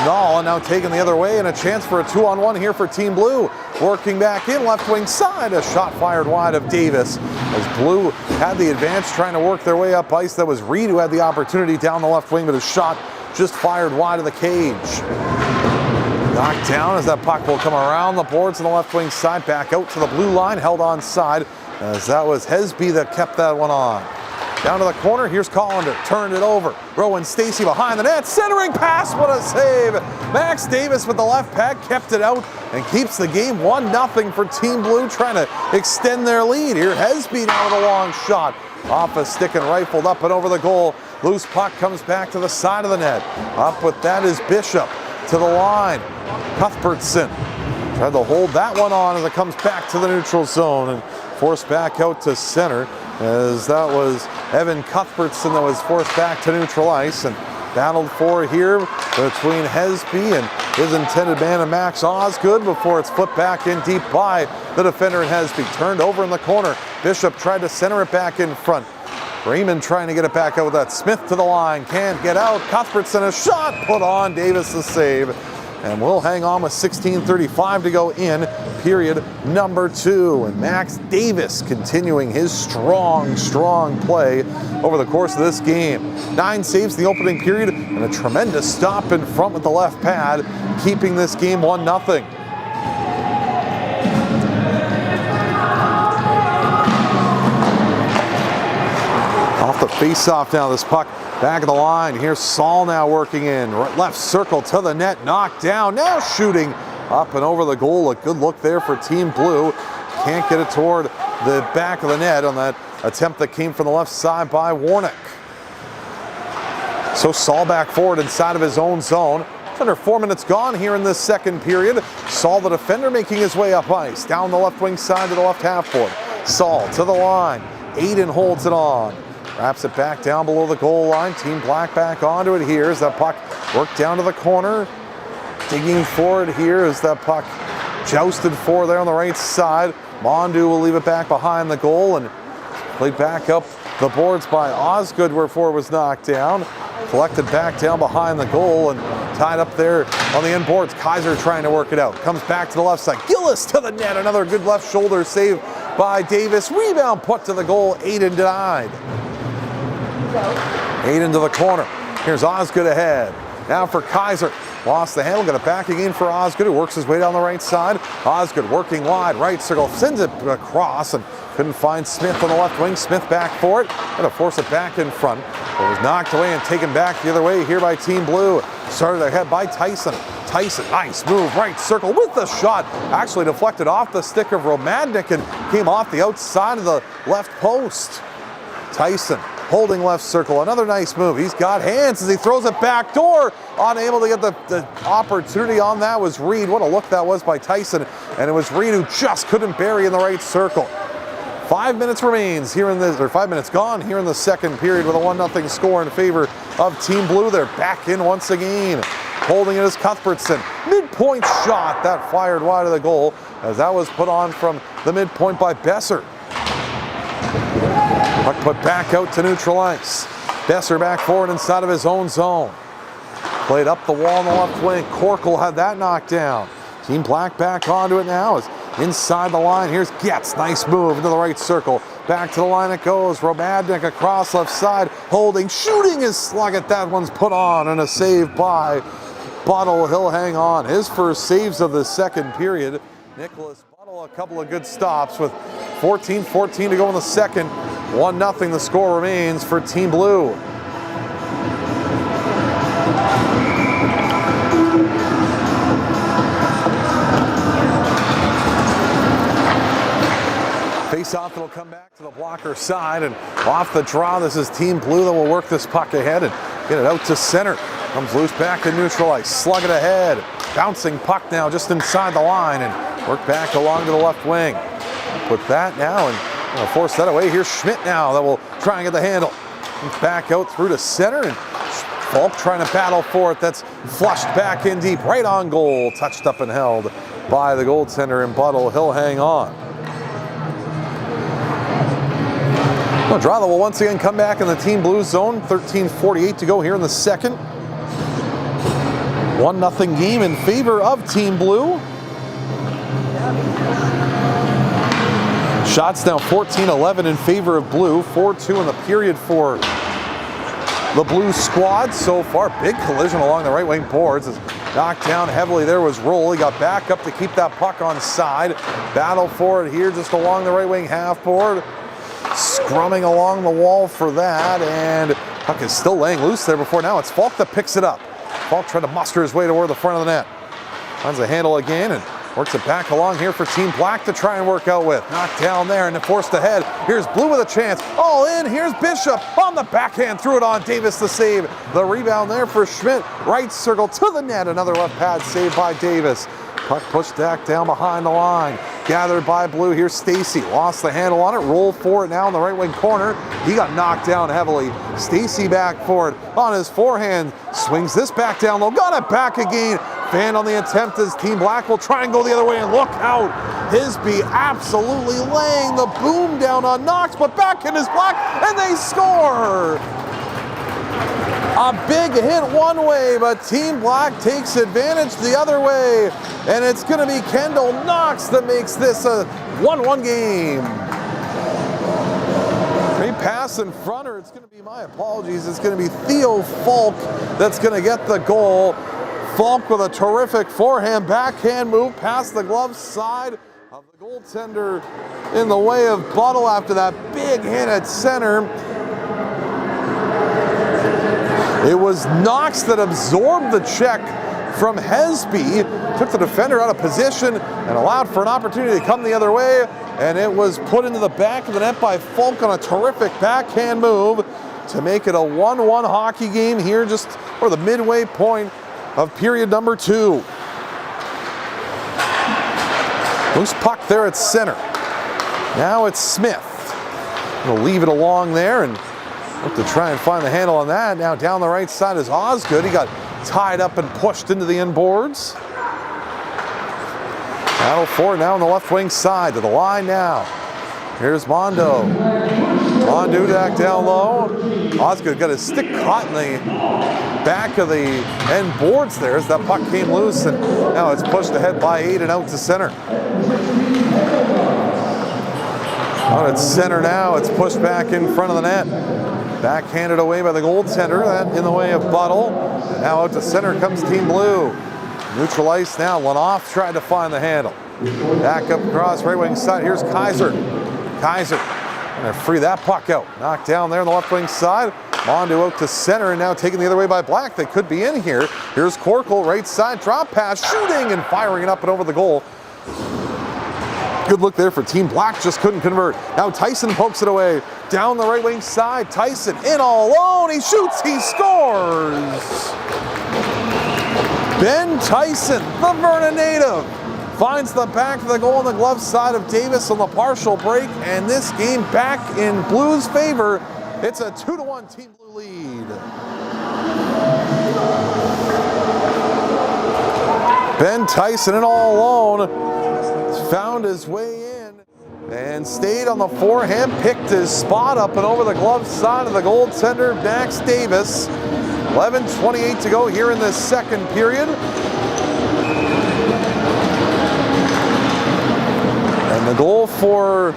Knoll, and now taken the other way, and a chance for a 2-on-1 here for Team Blue. Working back in left wing side, a shot fired wide of Davis as Blue had the advance trying to work their way up ice. That was Reed who had the opportunity down the left wing, but his shot just fired wide of the cage. Knocked down as that puck will come around the boards on the left wing side, back out to the blue line, held on side as that was Hesby that kept that one on. Down to the corner, here's Collender, turned it over. Rowan Stacy behind the net, centering pass, what a save! Max Davis with the left pad kept it out and keeps the game 1-0 for Team Blue, trying to extend their lead. Here, Hesby now with a long shot. Off a stick and rifled up and over the goal. Loose puck comes back to the side of the net. Up with that is Bishop to the line. Cuthbertson tried to hold that one on as it comes back to the neutral zone and forced back out to center, as that was Evan Cuthbertson that was forced back to neutral ice and battled for here between Hesby and his intended man and Max Osgood before it's flipped back in deep by the defender and Hesby. Turned over in the corner. Bishop tried to center it back in front. Raymond trying to get it back out with that. Smith to the line, can't get out. Cuthbertson, a shot put on. Davis the save. And we'll hang on with 16:35 to go in period number 2. And Max Davis continuing his strong play over the course of this game. 9 saves in the opening period and a tremendous stop in front with the left pad, keeping this game 1-0. Off the face-off now, this puck back of the line. Here's Saul now working in. Left circle to the net, knocked down. Now shooting up and over the goal. A good look there for Team Blue. Can't get it toward the back of the net on that attempt that came from the left side by Warnick. So Saul back forward inside of his own zone. It's under 4 minutes gone here in this second period. Saul, the defender, making his way up ice. Down the left wing side to the left half board. Saul to the line. Aiden holds it on. Wraps it back down below the goal line. Team Black back onto it here as that puck worked down to the corner. Digging forward here as that puck jousted for there on the right side. Mondu will leave it back behind the goal and played back up the boards by Osgood where forward was knocked down. Collected back down behind the goal and tied up there on the end boards. Kaiser trying to work it out. Comes back to the left side. Gillis to the net. Another good left shoulder save by Davis. Rebound put to the goal. Aiden denied. Aiden to the corner. Here's Osgood ahead. Now for Kaiser. Lost the handle, got it back again for Osgood, who works his way down the right side. Osgood working wide, right circle, sends it across and couldn't find Smith on the left wing. Smith back for it, going to force it back in front. It was knocked away and taken back the other way here by Team Blue. Started ahead by Tyson. Tyson, nice move, right circle with the shot. Actually deflected off the stick of Romadnik and came off the outside of the left post. Tyson holding left circle, another nice move. He's got hands as he throws it back door. Unable to get the opportunity on that was Reed. What a look that was by Tyson. And it was Reed who just couldn't bury in the right circle. 5 minutes remains here in this, or 5 minutes gone here in the second period with a 1-0 score in favor of Team Blue. They're back in once again. Holding it is Cuthbertson. Midpoint shot that fired wide of the goal as that was put on from the midpoint by Besser. Puck put back out to neutral ice. Besser back forward inside of his own zone. Played up the wall on the left wing. Corkle had that knocked down. Team Black back onto it now. Is inside the line. Here's Getz. Nice move into the right circle. Back to the line it goes. Romadnik across left side. Holding. Shooting his slug at that one's put on and a save by Buttle. He'll hang on. His first saves of the second period. Nicholas Buttle a couple of good stops with 14-14 to go in the second. 1-0 the score remains for Team Blue. Face-off that'll come back to the blocker side and off the draw. This is Team Blue that will work this puck ahead and get it out to center. Comes loose back to neutral ice. Slug it ahead. Bouncing puck now just inside the line and work back along to the left wing. Put that now and force that away. Here's Schmidt now that will try and get the handle. Back out through to center and Falk trying to battle for it. That's flushed back in deep, right on goal. Touched up and held by the goaltender in Buttle. He'll hang on. Madrala will once again come back in the Team Blue zone. 13:48 to go here in the second. 1-0 game in favor of Team Blue. Shots now 14-11 in favor of Blue. 4-2 in the period for the Blue squad so far. Big collision along the right wing boards. As knocked down heavily there was Roll. He got back up to keep that puck on side. Battle for it here just along the right wing half board. Scrumming along the wall for that, and puck is still laying loose there before now. It's Falk that picks it up. Falk trying to muster his way toward the front of the net. Finds a handle again and works it back along here for Team Black to try and work out with. Knocked down there and forced ahead. Here's Blue with a chance. All in. Here's Bishop on the backhand. Threw it on Davis to save. The rebound there for Schmidt. Right circle to the net. Another left pad save by Davis. Puck pushed back down behind the line. Gathered by Blue. Here's Stacy. Lost the handle on it. Roll for it now in the right wing corner. He got knocked down heavily. Stacy back for it on his forehand. Swings this back down low. Got it back again. Fan on the attempt as Team Black will try and go the other way. And look out. Hisby absolutely laying the boom down on Knox. But back in is Black. And they score. A big hit one way, but Team Black takes advantage the other way. And it's going to be Kendall Knox that makes this a 1-1 game. Great pass in front, or it's going to be, my apologies, it's going to be Theo Falk that's going to get the goal. Falk with a terrific forehand, backhand move past the glove side of the goaltender in the way of Buttle after that big hit at center. It was Knox that absorbed the check from Hesby, took the defender out of position and allowed for an opportunity to come the other way, and it was put into the back of the net by Falk on a terrific backhand move to make it a 1-1 hockey game here just for the midway point of period number 2. Loose puck there at center. Now it's Smith. He'll leave it along there and Look to try and find the handle on that. Now down the right side is Osgood. He got tied up and pushed into the inboards. Battle for it now on the left wing side to the line now. Here's Mondo. Mondo back down low. Osgood got his stick caught in the back of the end boards there as that puck came loose, and now it's pushed ahead by 8 and out to center. Out at center now, it's pushed back in front of the net. Backhanded away by the goaltender, that in the way of Buttle. And now out to center comes Team Blue. Neutral ice now, Lenoff tried to find the handle. Back up across right wing side, here's Kaiser. Kaiser gonna free that puck out. Knocked down there on the left wing side. Mondo out to center and now taken the other way by Black. They could be in here. Here's Corkle, right side, drop pass, shooting and firing it up and over the goal. Good look there for Team Black, just couldn't convert. Now Tyson pokes it away. Down the right wing side, Tyson in all alone. He shoots, he scores. Ben Tyson, the Vernon native, finds the back of the goal on the glove side of Davis on the partial break, and this game back in Blues' favor. It's a 2-1 Team Blue lead. Ben Tyson in all alone found his way in and stayed on the forehand, picked his spot up and over the glove side of the goaltender Max Davis. 11:28 to go here in this second period. And the goal for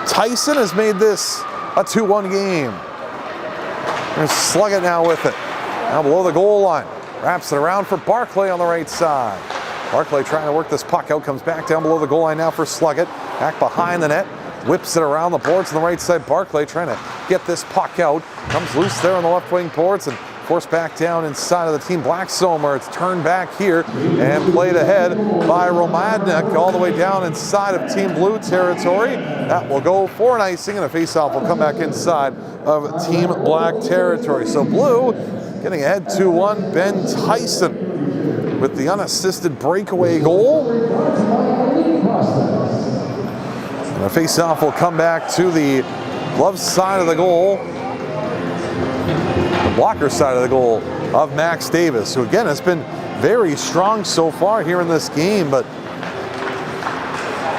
Tyson has made this a 2-1 game. There's Sluggett now with it. Now below the goal line. Wraps it around for Barclay on the right side. Barclay trying to work this puck out. Comes back down below the goal line now for Sluggett. Back behind the net. Whips it around the boards on the right side. Barclay trying to get this puck out. Comes loose there on the left wing boards and forced back down inside of the Team Black zone where it's turned back here and played ahead by Romadnik all the way down inside of Team Blue territory. That will go for an icing and a faceoff will come back inside of Team Black territory. So Blue getting ahead 2-1. Ben Tyson with the unassisted breakaway goal. And a faceoff will come back to the glove side of the goal. The blocker side of the goal of Max Davis, who again has been very strong so far here in this game, but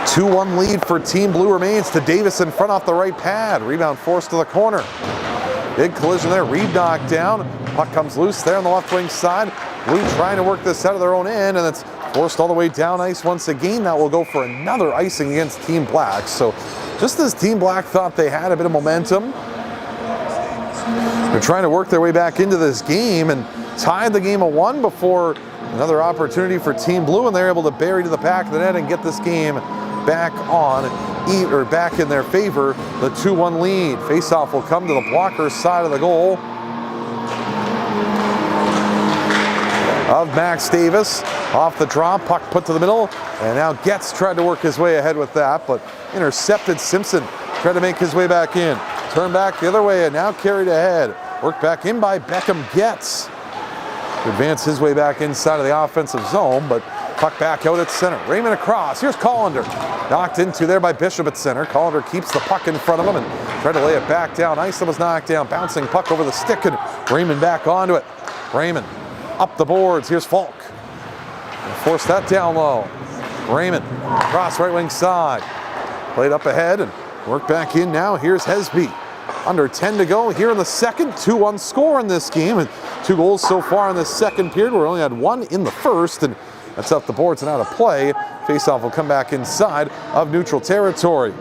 2-1 lead for Team Blue remains to Davis in front off the right pad. Rebound forced to the corner. Big collision there, Reed knocked down. Puck comes loose there on the left wing side. Blue trying to work this out of their own end, and it's forced all the way down ice once again. That will go for another icing against Team Black. So just as Team Black thought they had a bit of momentum, they're trying to work their way back into this game and tied the game at 1 before another opportunity for Team Blue, and they're able to bury to the back of the net and get this game back on, or back in their favor. The 2-1 lead. Faceoff will come to the blocker side of the goal of Max Davis. Off the drop, puck put to the middle, and now Getz tried to work his way ahead with that, but intercepted. Simpson tried to make his way back in. Turn back the other way and now carried ahead. Worked back in by Beckham Getz. Advance his way back inside of the offensive zone, but puck back out at center. Raymond across. Here's Collender. Knocked into there by Bishop at center. Collender keeps the puck in front of him and tried to lay it back down. Isom was knocked down. Bouncing puck over the stick and Raymond back onto it. Raymond up the boards. Here's Falk. Force that down low. Raymond across right wing side. Played up ahead and worked back in now. Here's Hesby. Under 10 to go here in the second. 2-1 score in this game, and 2 goals so far in the second period. We only had 1 in the first, and that's up the boards and out of play. Faceoff will come back inside of neutral territory.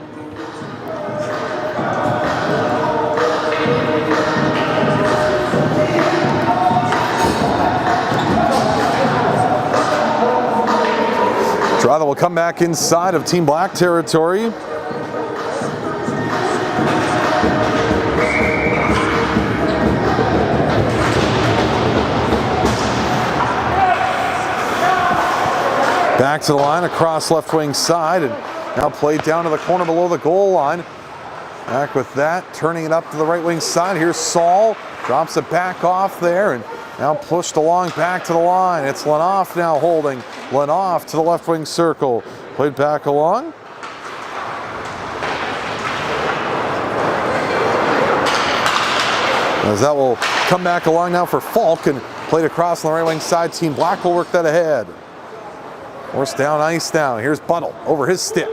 Draw that will come back inside of Team Black territory. Back to the line across left wing side and now played down to the corner below the goal line. Back with that, turning it up to the right wing side. Here's Saul, drops it back off there and now pushed along back to the line. It's Lenoff now holding. Lenoff to the left wing circle. Played back along. As that will come back along now for Falk and played across on the right wing side. Team Black will work that ahead. Horse down, ice down. Here's Buttle over his stick.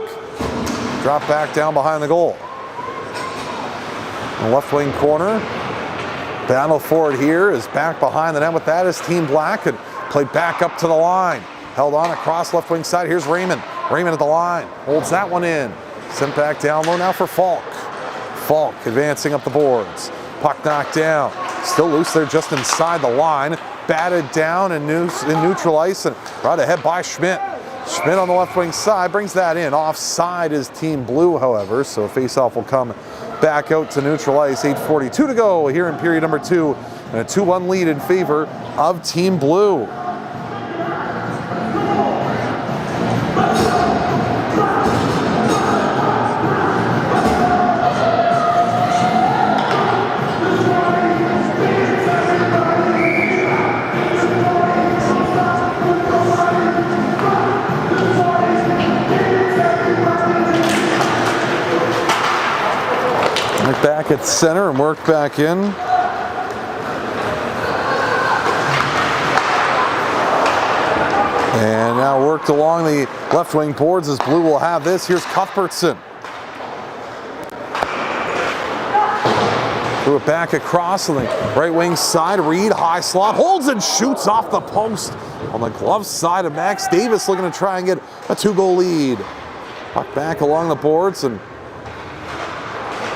Drop back down behind the goal. The left wing corner. Battle for it here is back behind the net with that is Team Black and played back up to the line. Held on across left wing side. Here's Raymond. Raymond at the line. Holds that one in. Sent back down low now for Falk. Falk advancing up the boards. Puck knocked down. Still loose there just inside the line. Batted down in neutral ice and brought ahead by Schmidt. Schmidt on the left wing side brings that in. Offside is Team Blue, however, so faceoff will come back out to neutral ice. 8:42 to go here in period number 2, and a 2-1 lead in favor of Team Blue. Back at center and work back in. And now worked along the left wing boards as Blue will have this. Here's Cuthbertson. Threw it back across on the right wing side. Reed, high slot, holds and shoots off the post on the glove side of Max Davis, looking to try and get a 2-goal lead. Puck back along the boards and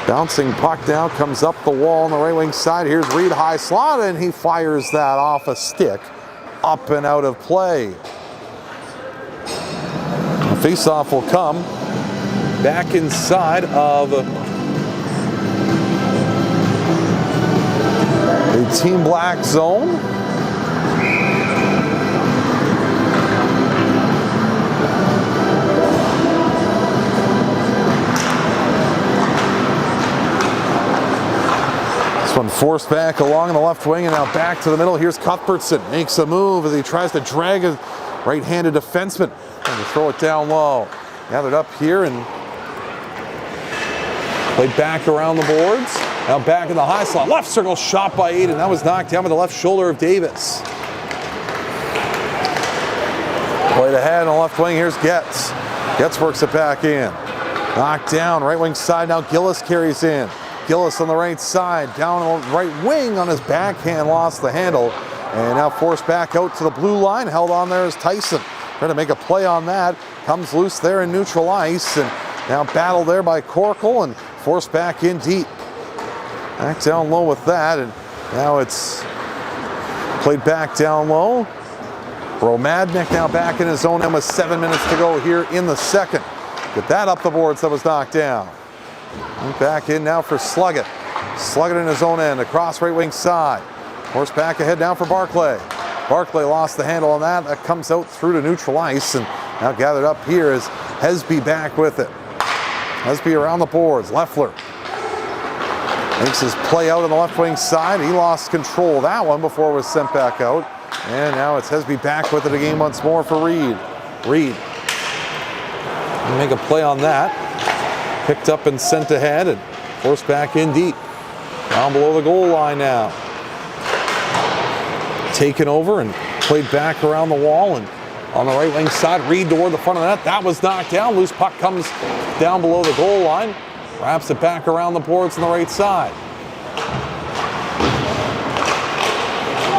bouncing puck down, comes up the wall on the right wing side. Here's Reed, high slot, and he fires that off a stick, up and out of play. The face-off will come back inside of the Team Black zone. One forced back along the left wing and now back to the middle. Here's Cuthbertson, makes a move as he tries to drag a right-handed defenseman and to throw it down low. Gathered up here and played back around the boards. Now back in the high slot. Left circle shot by Aiden. That was knocked down by the left shoulder of Davis. Played ahead on the left wing. Here's Getz. Getz works it back in. Knocked down. Right wing side. Now Gillis carries in. Gillis on the right side, down on the right wing on his backhand, lost the handle, and now forced back out to the blue line. Held on there is Tyson. Trying to make a play on that. Comes loose there in neutral ice, and now battled there by Corkle and forced back in deep. Back down low with that, and now it's played back down low. Romadnik now back in his zone end with 7 minutes to go here in the second. Get that up the boards that was knocked down. Back in now for Sluggett. Sluggett in his own end, across right wing side. Horse back ahead now for Barclay. Barclay lost the handle on that. That comes out through to neutral ice, and now gathered up here is Hesby back with it. Hesby around the boards. Leffler makes his play out on the left wing side. He lost control of that one before it was sent back out. And now it's Hesby back with it again once more for Reed. Reed make a play on that. Picked up and sent ahead and forced back in deep. Down below the goal line now. Taken over and played back around the wall and on the right wing side. Reed toward the front of the net. That was knocked down. Loose puck comes down below the goal line. Wraps it back around the boards on the right side.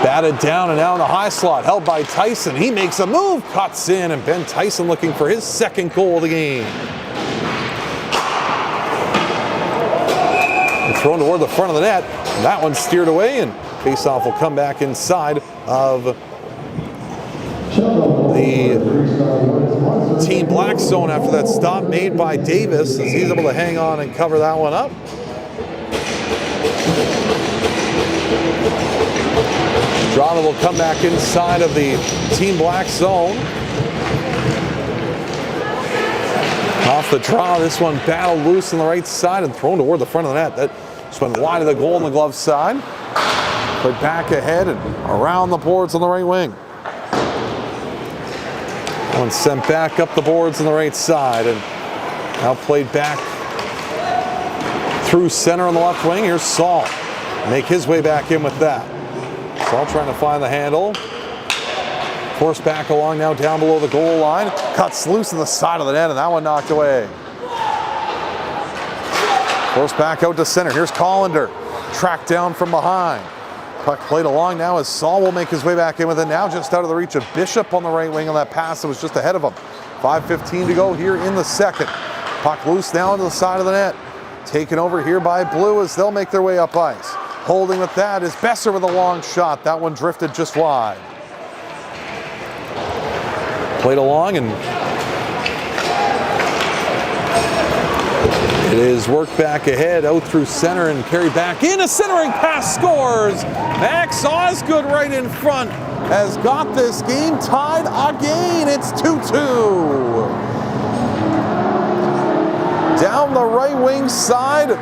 Batted down and out in the high slot. Held by Tyson. He makes a move. Cuts in, and Ben Tyson looking for his second goal of the game. Thrown toward the front of the net. That one steered away, and faceoff will come back inside of the Team Black zone after that stop made by Davis, as he's able to hang on and cover that one up. Draw that will come back inside of the Team Black zone. Off the draw, this one battled loose on the right side and thrown toward the front of the net. That just went wide of the goal on the glove side. Put back ahead and around the boards on the right wing. One sent back up the boards on the right side and now played back through center on the left wing. Here's Saul. make his way back in with that. Saul trying to find the handle. Forced back along now down below the goal line. Cuts loose to the side of the net, and that one knocked away. Forced back out to center. Here's Collender. Tracked down from behind. Puck played along now as Saul will make his way back in with it now, just out of the reach of Bishop on the right wing on that pass that was just ahead of him. 5:15 to go here in the second. Puck loose now into the side of the net. Taken over here by Blue as they'll make their way up ice. Holding with that is Besser with a long shot. That one drifted just wide. Played along, and it is worked back ahead, out through center and carried back in. A centering pass scores. Max Osgood right in front has got this game tied again. It's 2-2. Down the right wing side.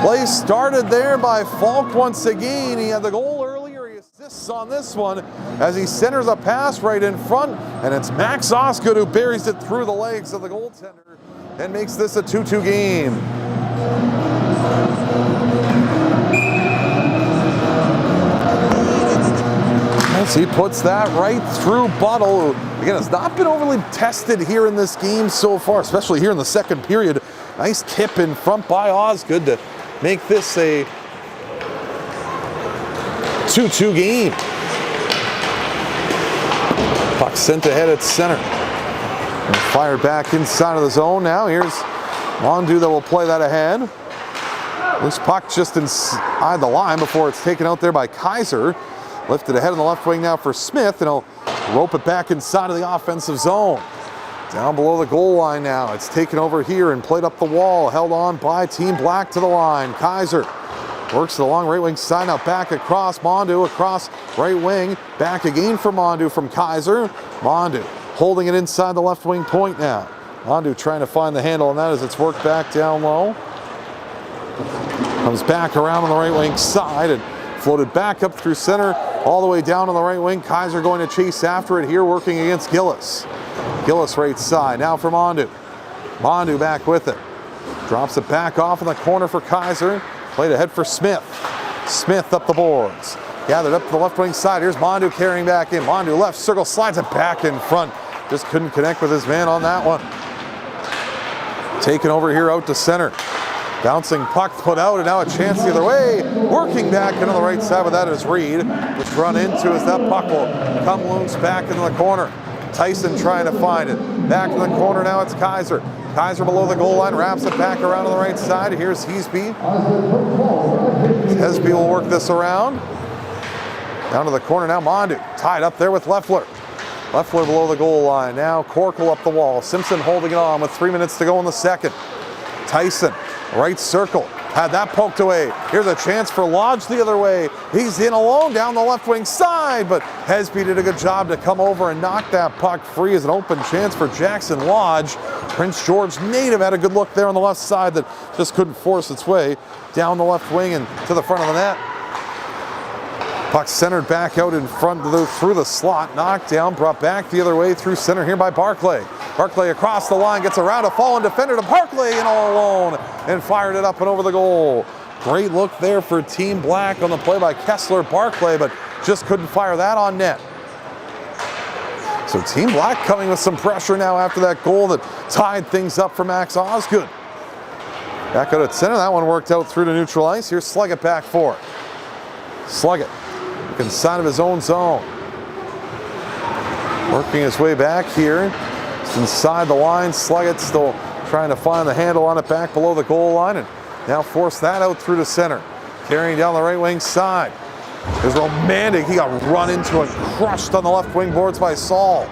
Play started there by Falk once again. He had the goal earlier. He assists on this one as he centers a pass right in front. And it's Max Osgood who buries it through the legs of the goaltender and makes this a 2-2 game. As he puts that right through Buttle, who, again, has not been overly tested here in this game so far, especially here in the second period. Nice tip in front by Osgood to make this a 2-2 game. Puck sent ahead at center. And fired back inside of the zone now. Here's Mondu that will play that ahead. Loose puck just inside the line before it's taken out there by Kaiser. Lifted ahead on the left wing now for Smith, and he'll rope it back inside of the offensive zone. Down below the goal line now. It's taken over here and played up the wall. Held on by Team Black to the line. Kaiser works the long right wing side now back across. Mondu across right wing. Back again for Mondu from Kaiser. Mondu holding it inside the left wing point now. Mondu trying to find the handle on that as it's worked back down low. Comes back around on the right wing side and floated back up through center, all the way down on the right wing. Kaiser going to chase after it here, working against Gillis. Gillis right side, now for Mondu. Mondu back with it. Drops it back off in the corner for Kaiser. Played ahead for Smith. Smith up the boards. Gathered up to the left wing side. Here's Mondu carrying back in. Mondu left circle, slides it back in front. Just couldn't connect with his man on that one. Taken over here out to center. Bouncing puck put out, and now a chance the other way. Working back into the right side with that is Reed, which run into as that puck will come loose back into the corner. Tyson trying to find it. Back in the corner now, it's Kaiser. Kaiser below the goal line, wraps it back around on the right side. Here's Hesby. Hesby will work this around. Down to the corner now, Mondu. Tied up there with Leffler. Leffler below the goal line. Now Corkle up the wall. Simpson holding it on with 3 minutes to go in the second. Tyson, right circle. Had that poked away. Here's a chance for Lodge the other way. He's in alone down the left wing side, but Hesby did a good job to come over and knock that puck free as an open chance for Jackson Lodge. Prince George native had a good look there on the left side that just couldn't force its way down the left wing and to the front of the net. Puck centered back out in front through the slot. Knocked down, brought back the other way through center here by Barclay. Barclay across the line, gets around a fallen defender to Barclay and all alone and fired it up and over the goal. Great look there for Team Black on the play by Kessler Barclay, but just couldn't fire that on net. So Team Black coming with some pressure now after that goal that tied things up for Max Osgood. Back out at center, that one worked out through to neutral ice. Here's Sluggett back for it. Sluggett inside of his own zone. Working his way back here. It's inside the line. Sluggett still trying to find the handle on it back below the goal line, and now force that out through to center. Carrying down the right wing side. There's Romantic. He got run into and crushed on the left wing boards by Saul.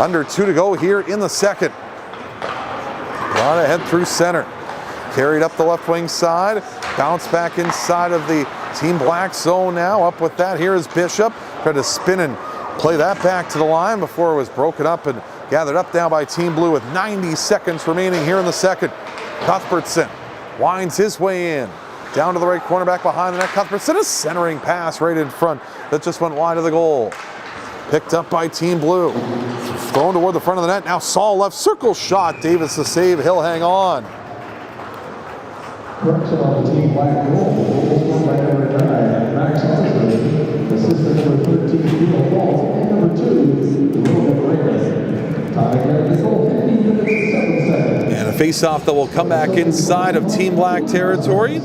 Under 2 to go here in the second. Brought ahead through center. Carried up the left wing side. Bounce back inside of the Team Black zone now. Up with that. Here is Bishop. Tried to spin and play that back to the line before it was broken up and gathered up now by Team Blue with 90 seconds remaining here in the second. Cuthbertson winds his way in. Down to the right corner, back behind the net. Cuthbertson, a centering pass right in front that just went wide of the goal. Picked up by Team Blue. Thrown toward the front of the net. Now Saul left circle shot. Davis the save. He'll hang on. Correction on the Team Black goal. Face-off that will come back inside of Team Black territory.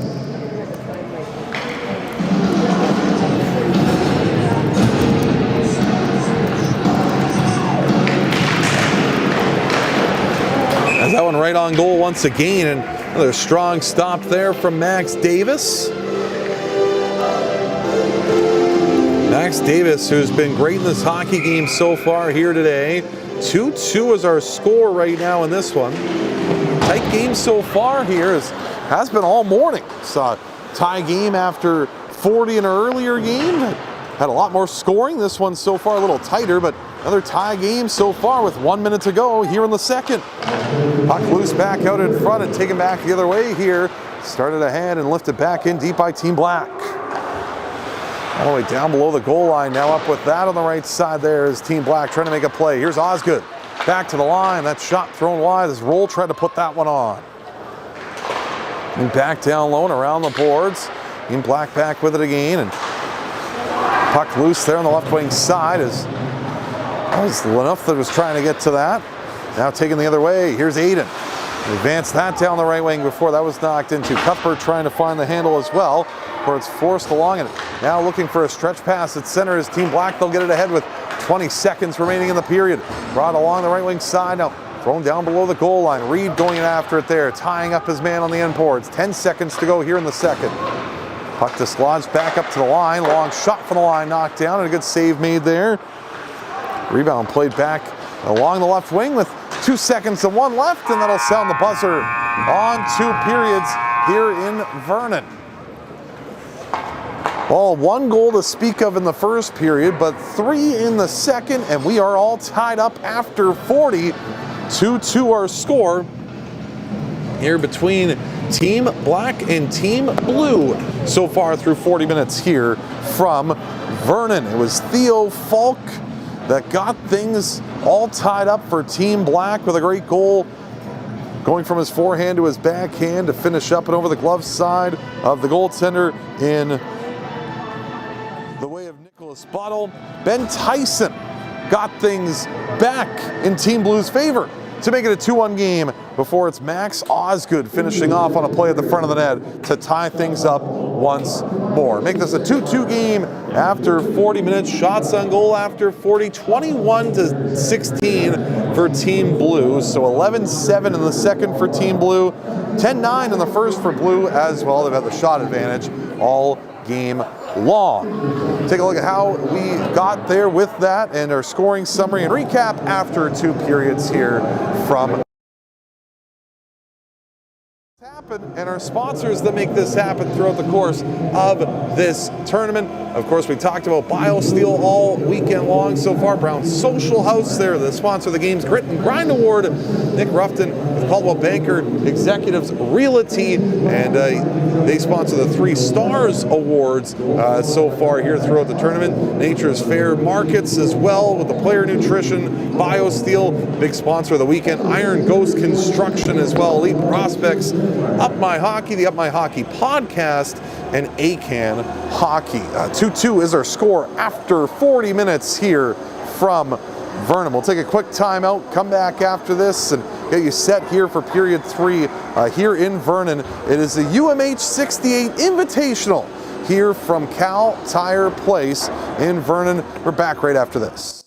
As that one right on goal once again, and another strong stop there from Max Davis. Max Davis, who's been great in this hockey game so far here today. 2-2 is our score right now in this one. Tight game so far here, has been all morning. It's a tie game after 40 in an earlier game. Had a lot more scoring. This one so far a little tighter, but another tie game so far with 1 minute to go here in the second. Puck loose back out in front and taken back the other way here. Started ahead and lifted back in deep by Team Black. All the way down below the goal line. Now up with that on the right side there is Team Black trying to make a play. Here's Osgood. Back to the line. That shot thrown wide as Roll tried to put that one on. And back down low and around the boards. Team Black back with it again. And puck loose there on the left wing side as that was enough that was trying to get to that. Now taking the other way. Here's Aiden. Advanced that down the right wing before that was knocked into. Cuthbert trying to find the handle as well, where it's forced along, and now looking for a stretch pass at center is Team Black. They'll get it ahead with 20 seconds remaining in the period. Brought along the right wing side, now thrown down below the goal line. Reed going in after it there, tying up his man on the end boards. 10 seconds to go here in the second. Puck dislodged back up to the line. Long shot from the line, knocked down, and a good save made there. Rebound played back along the left wing with 2 seconds and 1 left, and that'll sound the buzzer on 2 periods here in Vernon. Well, 1 goal to speak of in the first period, but 3 in the second, and we are all tied up after 40. 2-2 our score here between Team Black and Team Blue so far through 40 minutes here from Vernon. It was Theo Falk that got things all tied up for Team Black with a great goal going from his forehand to his backhand to finish up and over the glove side of the goaltender in the way of Nicholas Bottle. Ben Tyson got things back in Team Blue's favor to make it a 2-1 game before it's Max Osgood finishing off on a play at the front of the net to tie things up once more. Make this a 2-2 game after 40 minutes. Shots on goal after 40, 21-16 for Team Blue. So 11-7 in the second for Team Blue, 10-9 in the first for Blue as well. They've had the shot advantage all game long. Take a look at how we got there with that and our scoring summary and recap after 2 periods here from and our sponsors that make this happen throughout the course of this tournament. Of course, we talked about BioSteel all weekend long so far. Brown Social House there, the sponsor of the game's Grit and Grind Award. Nick Ruffton with Caldwell Banker Executives Realty, and they sponsor the 3 Stars Awards so far here throughout the tournament. Nature's Fair Markets as well with the Player Nutrition, BioSteel, big sponsor of the weekend. Iron Ghost Construction as well, Elite Prospects, Up My Hockey, the Up My Hockey podcast, and ACAN Hockey. 2-2 is our score after 40 minutes here from Vernon. We'll take a quick timeout, come back after this, and get you set here for period 3 here in Vernon. It is the UMH-68 Invitational here from Cal Tire Place in Vernon. We're back right after this.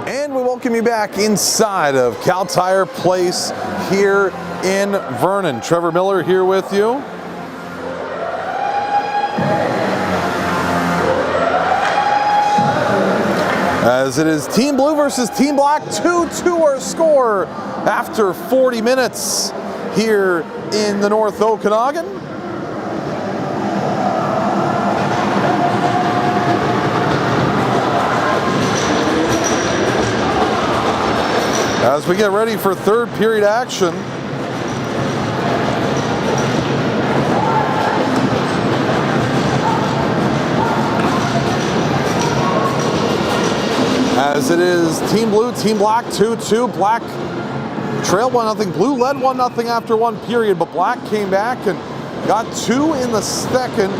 And we welcome you back inside of Cal Tire Place here in Vernon. Trevor Miller here with you. As it is Team Blue versus Team Black, 2-2 our score after 40 minutes here in the North Okanagan. As we get ready for third period action. As it is Team Blue, Team Black, 2-2. Black trailed 1-0. Blue led 1-0 after one period, but Black came back and got 2 in the second.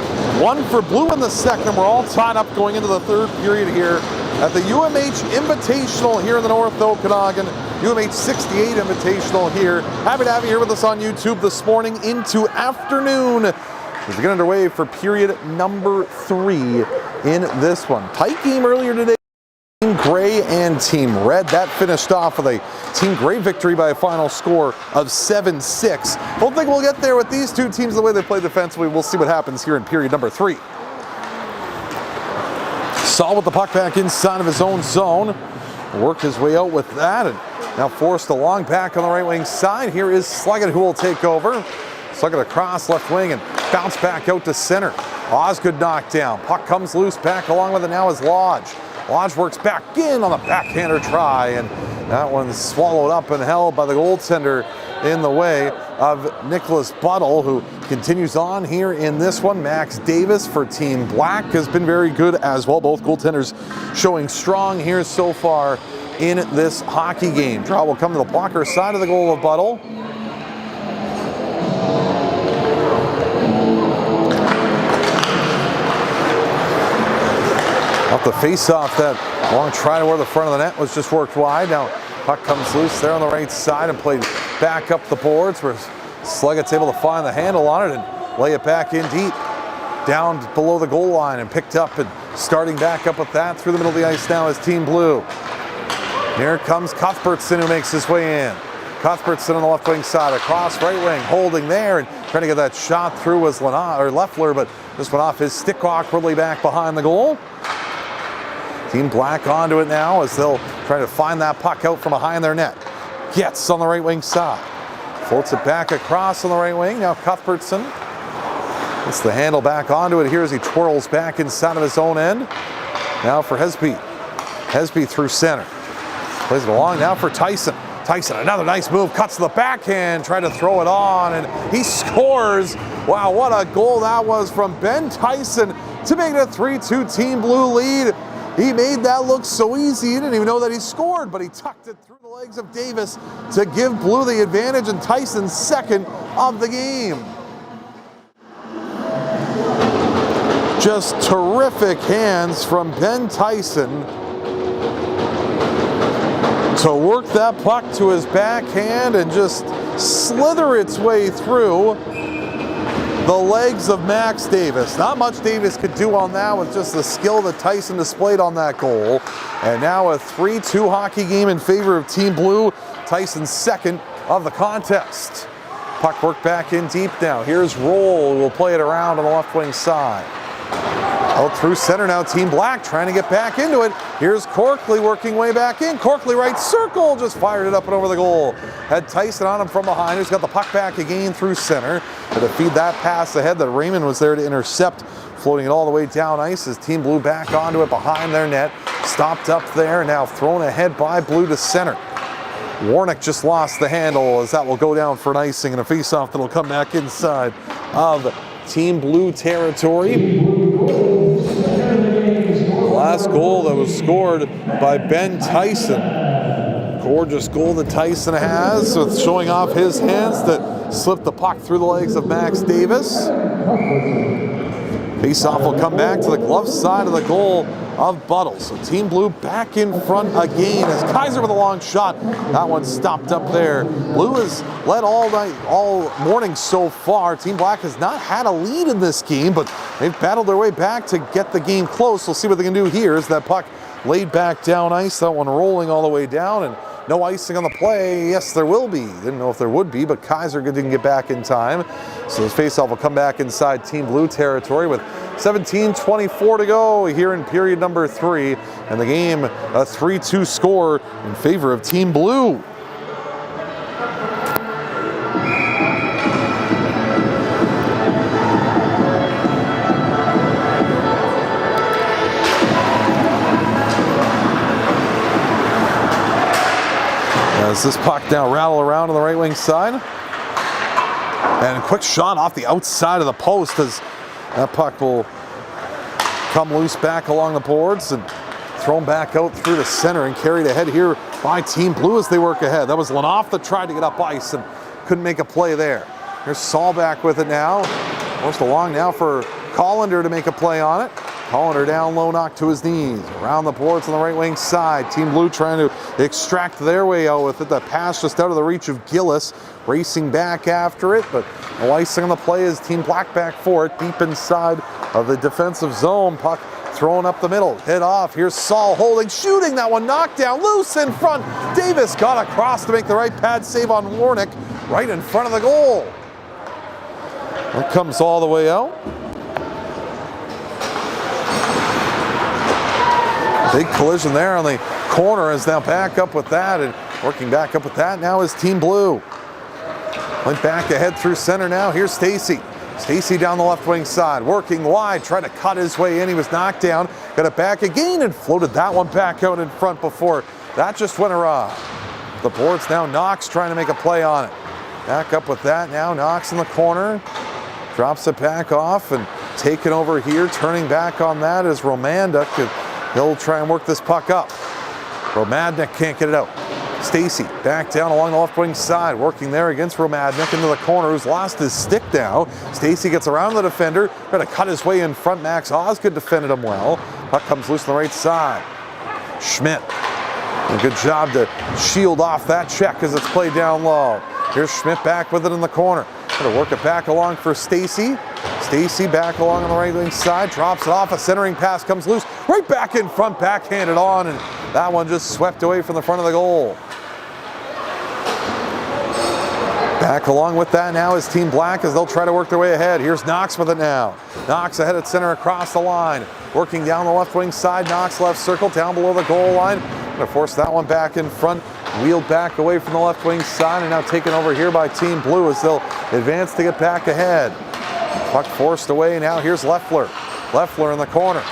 1 for Blue in the second. We're all tied up going into the third period here at the UMH Invitational here in the North Okanagan. UMH-68 Invitational here. Happy to have you here with us on YouTube this morning into afternoon. As we get underway for period number 3 in this one. Tight game earlier today. Team Gray and Team Red. That finished off with a Team Gray victory by a final score of 7-6. Don't think we'll get there with these two teams the way they play defensively. We'll see what happens here in period number 3. Saul with the puck back inside of his own zone. Worked his way out with that and now forced a long pack on the right wing side. Here is Sluggett who will take over. Sluggett across left wing and bounce back out to center. Osgood knocked down. Puck comes loose back along with it now is Lodge. Lodge works back in on the backhander try, and that one's swallowed up and held by the goaltender in the way of Nicholas Buttle, who continues on here in this one. Max Davis for Team Black has been very good as well. Both goaltenders showing strong here so far in this hockey game. Draw will come to the blocker side of the goal of Buttle. Off the face-off, that long try toward the front of the net was just worked wide. Now puck comes loose there on the right side and played back up the boards where Sluggett's able to find the handle on it and lay it back in deep. Down below the goal line and picked up and starting back up with that through the middle of the ice now is Team Blue. Here comes Cuthbertson who makes his way in. Cuthbertson on the left wing side, across right wing, holding there and trying to get that shot through was Leffler, but just went off his stick awkwardly back behind the goal. Team Black onto it now as they'll try to find that puck out from behind their net. Gets on the right wing side. Floats it back across on the right wing. Now Cuthbertson gets the handle back onto it here as he twirls back inside of his own end. Now for Hesby. Hesby through center. Plays it along now for Tyson. Tyson, another nice move, cuts the backhand, trying to throw it on, and he scores. Wow, what a goal that was from Ben Tyson to make it a 3-2 Team Blue lead. He made that look so easy, he didn't even know that he scored, but he tucked it through the legs of Davis to give Blue the advantage and Tyson's second of the game. Just terrific hands from Ben Tyson to work that puck to his backhand and just slither its way through the legs of Max Davis. Not much Davis could do on that with just the skill that Tyson displayed on that goal. And now a 3-2 hockey game in favor of Team Blue. Tyson's second of the contest. Puck worked back in deep now. Here's Roll, who will play it around on the left wing side. Out through center now, Team Black trying to get back into it. Here's Corkley working way back in. Corkley right circle, just fired it up and over the goal. Had Tyson on him from behind, who's got the puck back again through center. To feed that pass ahead that Raymond was there to intercept. Floating it all the way down ice as Team Blue back onto it behind their net. Stopped up there, now thrown ahead by Blue to center. Warnick just lost the handle as that will go down for an icing and a face-off that'll come back inside of Team Blue territory. Last goal that was scored by Ben Tyson. Gorgeous goal that Tyson has with showing off his hands that slipped the puck through the legs of Max Davis. Face-off will come back to the glove side of the goal of Buttle. So Team Blue back in front again as Kaiser with a long shot. That one stopped up there. Blue has led all night, all morning so far. Team Black has not had a lead in this game, but they've battled their way back to get the game close. We'll see what they can do here as that puck laid back down ice. That one rolling all the way down, and no icing on the play. Yes, there will be. Didn't know if there would be, but Kaiser didn't get back in time. So this faceoff will come back inside Team Blue territory with 17:24 to go here in period number 3. And the game, a 3-2 score in favor of Team Blue. As this puck now rattle around on the right wing side. And a quick shot off the outside of the post as that puck will come loose back along the boards and thrown back out through the center and carried ahead here by Team Blue as they work ahead. That was Lenoff that tried to get up ice and couldn't make a play there. Here's Saul back with it now. Forced along now for Collender to make a play on it. Collender down low, knocked to his knees. Around the boards on the right wing side. Team Blue trying to extract their way out with it. The pass just out of the reach of Gillis. Racing back after it, but no icing on the play as Team Black back for it. Deep inside of the defensive zone. Puck thrown up the middle. Hit off. Here's Saul holding, shooting. That one knocked down. Loose in front. Davis got across to make the right pad save on Warnick. Right in front of the goal. That comes all the way out. Big collision there on the corner is now back up with that, and working back up with that now is Team Blue. Went back ahead through center now. Here's Stacy. Stacy down the left wing side, working wide, tried to cut his way in. He was knocked down, got it back again and floated that one back out in front before that just went awry. The boards now, Knox trying to make a play on it. Back up with that now, Knox in the corner. Drops it back off and taken over here. Turning back on that is Romanda. He'll try and work this puck up. Romadnik can't get it out. Stacy back down along the left wing side, working there against Romadnik into the corner, who's lost his stick now. Stacy gets around the defender, trying to cut his way in front. Max Osgood defended him well. Puck comes loose on the right side. Schmidt, a good job to shield off that check as it's played down low. Here's Schmidt back with it in the corner. Gonna work it back along for Stacy. Stacy back along on the right wing side, drops it off. A centering pass comes loose, right back in front, backhanded on, and that one just swept away from the front of the goal. Back along with that now is Team Black as they'll try to work their way ahead. Here's Knox with it now. Knox ahead at center across the line. Working down the left wing side, Knox left circle down below the goal line. Gonna force that one back in front. Wheeled back away from the left wing side and now taken over here by Team Blue as they'll advance to get back ahead. Puck forced away, now here's Leffler. Leffler in the corner.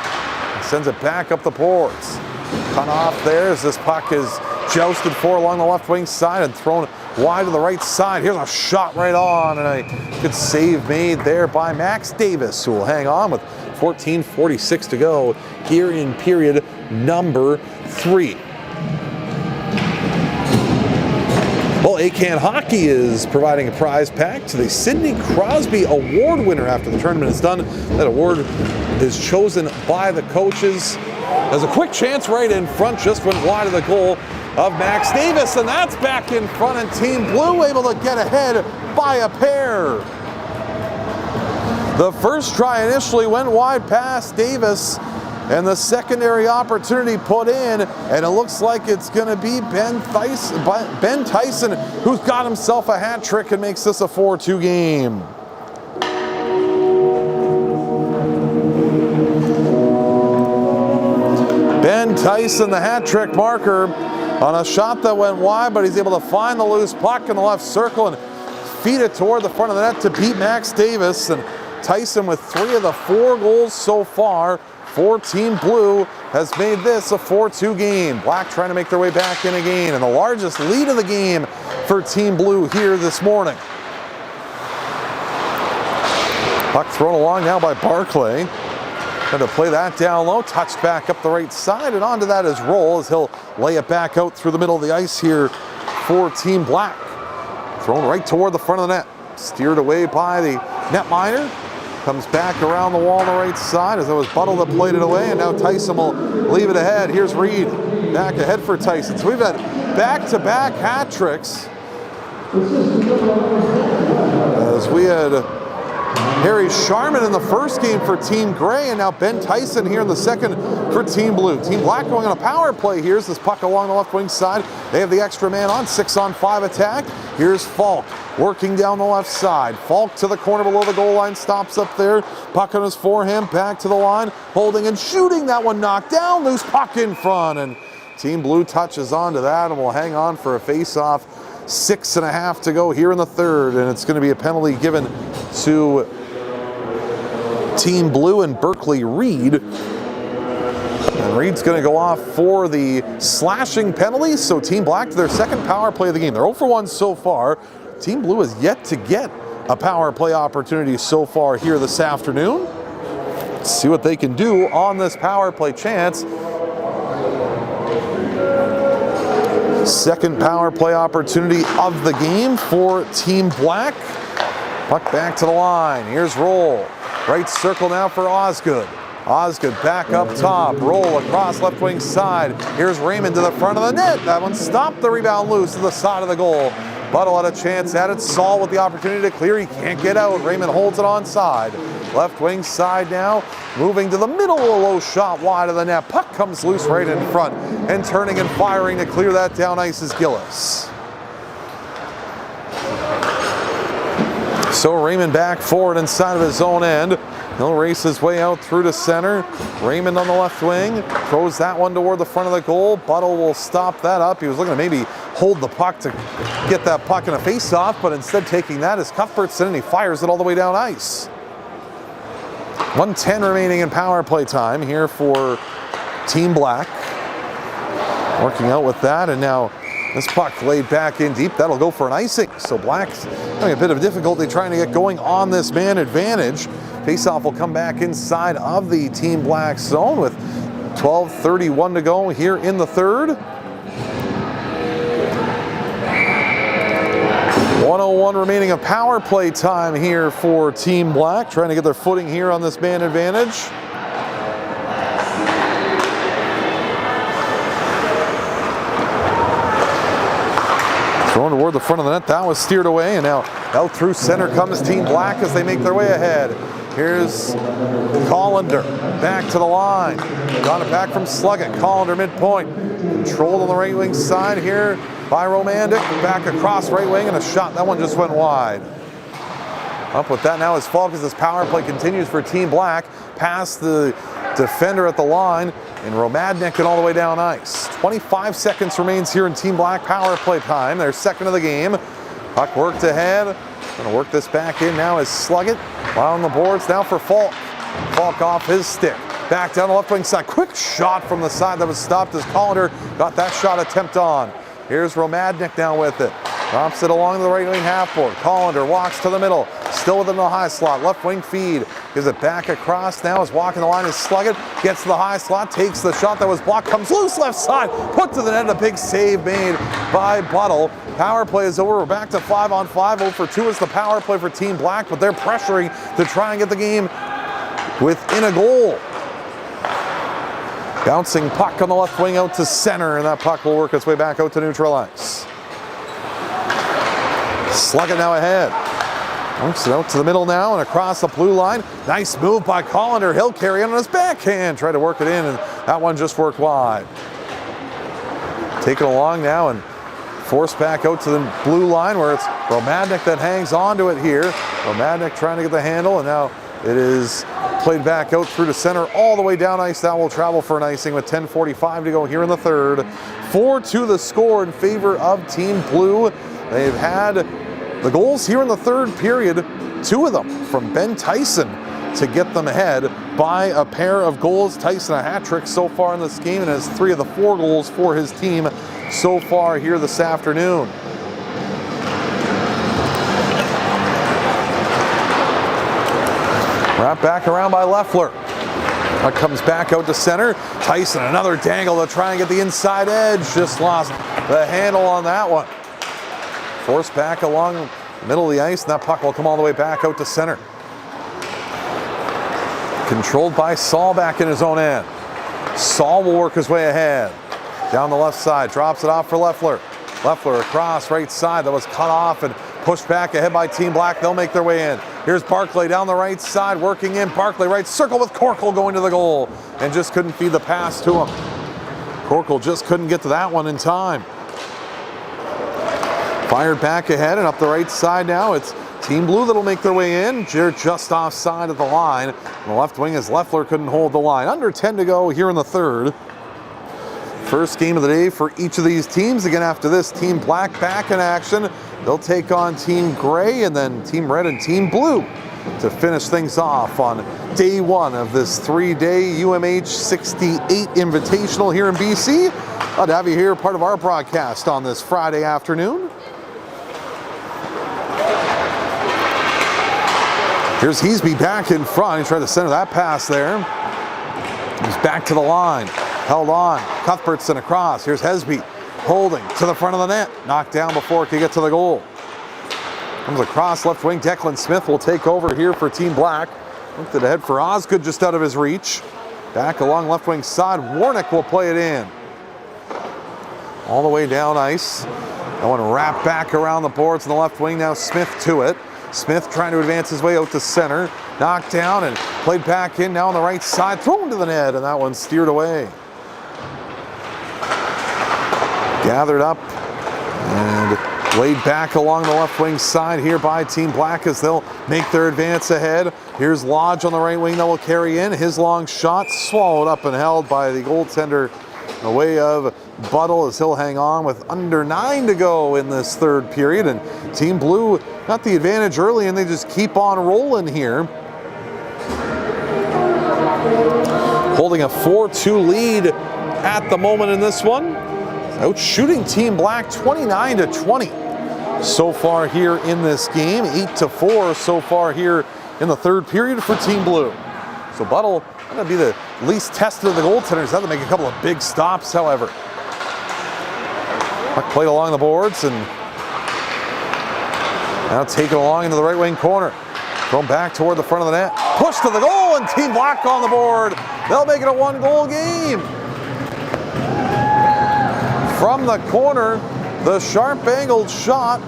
Sends it back up the boards. Cut off there as this puck is jousted for along the left wing side and thrown wide to the right side. Here's a shot right on and a good save made there by Max Davis, who will hang on with 14:46 to go here in period number 3. Well, A-Can Hockey is providing a prize pack to the Sidney Crosby Award winner after the tournament is done. That award is chosen by the coaches. There's a quick chance right in front, just went wide of the goal of Max Davis, and that's back in front, and Team Blue able to get ahead by a pair. The first try initially went wide past Davis, and the secondary opportunity put in, and it looks like it's going to be Ben Tyson, who's got himself a hat trick and makes this a 4-2 game. Ben Tyson, the hat trick marker, on a shot that went wide, but he's able to find the loose puck in the left circle and feed it toward the front of the net to beat Max Davis. And Tyson, with 3 of the 4 goals so far for Team Blue, has made this a 4-2 game. Black trying to make their way back in again, and the largest lead of the game for Team Blue here this morning. Puck thrown along now by Barclay. Going to play that down low, touched back up the right side, and onto that is Roll as he'll lay it back out through the middle of the ice here for Team Black. Thrown right toward the front of the net. Steered away by the netminder. Comes back around the wall on the right side as it was Buttle that played it away, and now Tyson will leave it ahead. Here's Reed, back ahead for Tyson. So we've had back-to-back hat tricks. As we had Harry Sharman in the first game for Team Gray, and now Ben Tyson here in the second for Team Blue. Team Black going on a power play. Here's this puck along the left wing side. They have the extra man on, 6-on-5 attack. Here's Falk working down the left side. Falk to the corner below the goal line, stops up there. Puck on his forehand, back to the line, holding and shooting. That one knocked down, loose puck in front, and Team Blue touches onto that and will hang on for a face-off. 6.5 to go here in the third, and it's going to be a penalty given to Team Blue and Berkeley Reed. And Reed's going to go off for the slashing penalty, so Team Black to their second power play of the game. They're 0 for 1 so far. Team Blue has yet to get a power play opportunity so far here this afternoon. Let's see what they can do on this power play chance. Second power play opportunity of the game for Team Black. Puck back to the line. Here's Roll. Right circle now for Osgood. Osgood back up top. Roll across left wing side. Here's Raymond to the front of the net. That one stopped the rebound loose to the side of the goal. Buttle had a chance at it. Saul with the opportunity to clear. He can't get out. Raymond holds it onside. Left wing side now. Moving to the middle. A low shot wide of the net. Puck comes loose right in front. And turning and firing to clear that down ice is Gillis. So Raymond back forward inside of his own end. He'll race his way out through to center. Raymond on the left wing. Throws that one toward the front of the goal. Buttle will stop that up. He was looking to maybe hold the puck to get that puck in a face-off, but instead taking that is Cuthbertson, and he fires it all the way down ice. 1:10 remaining in power play time here for Team Black. Working out with that, and now this puck laid back in deep. That'll go for an icing. So Black's having a bit of difficulty trying to get going on this man advantage. Faceoff will come back inside of the Team Black zone with 12:31 to go here in the third. 1:01 remaining of power play time here for Team Black, trying to get their footing here on this man advantage. Thrown toward the front of the net. That was steered away, and now out through center comes Team Black as they make their way ahead. Here's Collender back to the line. Got it back from Sluggett. Collender midpoint. Controlled on the right wing side here by Romandic. Back across right wing, and a shot. That one just went wide. Up with that now is Falk as this power play continues for Team Black. Past the defender at the line, and Romadnik and all the way down ice. 25 seconds remains here in Team Black power play time. Their second of the game. Puck worked ahead. Going to work this back in now is Sluggett. While on the boards now for Falk. Falk off his stick. Back down the left wing side. Quick shot from the side that was stopped as Collender got that shot attempt on. Here's Romadnik now with it. Drops it along the right wing half board. Collender walks to the middle. Still within the high slot. Left wing feed. Gives it back across now as walking the line is Sluggett. Gets to the high slot. Takes the shot that was blocked. Comes loose left side. Put to the net. A big save made by Buttle. Power play is over. We're back to 5-on-5. 0 for 2 is the power play for Team Black, but they're pressuring to try and get the game within a goal. Bouncing puck on the left wing out to center, and that puck will work its way back out to neutral ice. Sluggett now ahead. Works it out to the middle now and across the blue line. Nice move by Collender. He'll carry it on his backhand. Try to work it in, and that one just worked wide. Taken along now and forced back out to the blue line where it's Romadnik that hangs onto it here. Romadnik trying to get the handle, and now it is played back out through to center all the way down ice. That will travel for an icing with 10:45 to go here in the third. 4-2 the score in favor of Team Blue. They've had the goals here in the third period, 2 of them from Ben Tyson to get them ahead by a pair of goals. Tyson a hat trick so far in this game and has 3 of the 4 goals for his team so far here this afternoon. Wrapped back around by Leffler. That comes back out to center. Tyson, another dangle to try and get the inside edge. Just lost the handle on that one. Forced back along the middle of the ice, and that puck will come all the way back out to center. Controlled by Saul back in his own end. Saul will work his way ahead. Down the left side, drops it off for Leffler. Leffler across right side, that was cut off and pushed back ahead by Team Black. They'll make their way in. Here's Barclay down the right side, working in. Barclay right circle with Corkle going to the goal and just couldn't feed the pass to him. Corkle just couldn't get to that one in time. Fired back ahead and up the right side now. It's Team Blue that'll make their way in. They're just offside of the line. On the left wing as Leffler couldn't hold the line. Under 10 to go here in the third. First game of the day for each of these teams. Again, after this, Team Black back in action. They'll take on Team Gray and then Team Red and Team Blue to finish things off on day one of this 3-day UMH-68 Invitational here in BC. Glad to have you here, part of our broadcast on this Friday afternoon. Here's Heasby back in front. He tried to center that pass there. He's back to the line. Held on. Cuthbertson across. Here's Hesby holding to the front of the net. Knocked down before it could get to the goal. Comes across left wing. Declan Smith will take over here for Team Black. Looked it ahead for Osgood just out of his reach. Back along left wing side. Warnick will play it in. All the way down ice. That one wrapped back around the boards on the left wing. Now Smith to it. Smith trying to advance his way out to center. Knocked down and played back in now on the right side. Thrown to the net and that one steered away. Gathered up and laid back along the left wing side here by Team Black as they'll make their advance ahead. Here's Lodge on the right wing that will carry in. His long shot swallowed up and held by the goaltender in the way of Buttle as he'll hang on with under 9 to go in this third period. And Team Blue got the advantage early and they just keep on rolling here. Holding a 4-2 lead at the moment in this one. Out shooting Team Black 29-20 so far here in this game. 8-4 so far here in the third period for Team Blue. So Buttle going to be the least tested of the goaltenders. Have to make a couple of big stops, however. Puck played along the boards and now taken along into the right wing corner. Thrown back toward the front of the net. Push to the goal and Team Black on the board. They'll make it a 1-goal game. From the corner, the sharp angled shot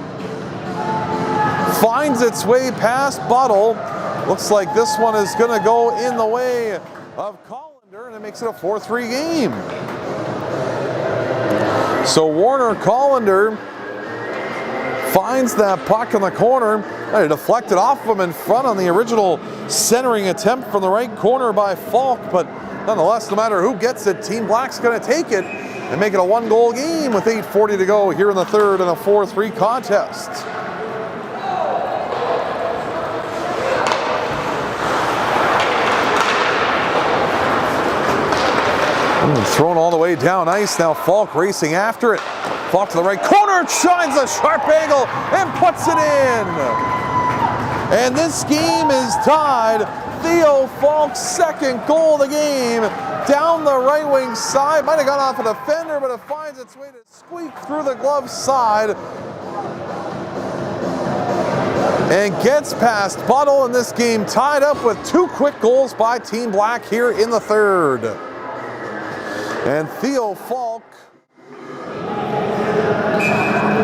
finds its way past Buttle. Looks like this one is going to go in the way of Collender, and it makes it a 4-3 game. So Warner Collender finds that puck in the corner. It deflected off of him in front on the original centering attempt from the right corner by Falk, but nonetheless, no matter who gets it, Team Black's going to take it and make it a 1-goal game with 8:40 to go here in the third in a 4-3 contest. Thrown all the way down ice. Now Falk racing after it. Falk to the right corner, shines a sharp angle and puts it in. And this game is tied. Theo Falk's second goal of the game. Down the right wing side. Might have gone off a defender, but it finds its way to squeak through the glove side. And gets past Buttle, and this game tied up with 2 quick goals by Team Black here in the third. And Theo Falk,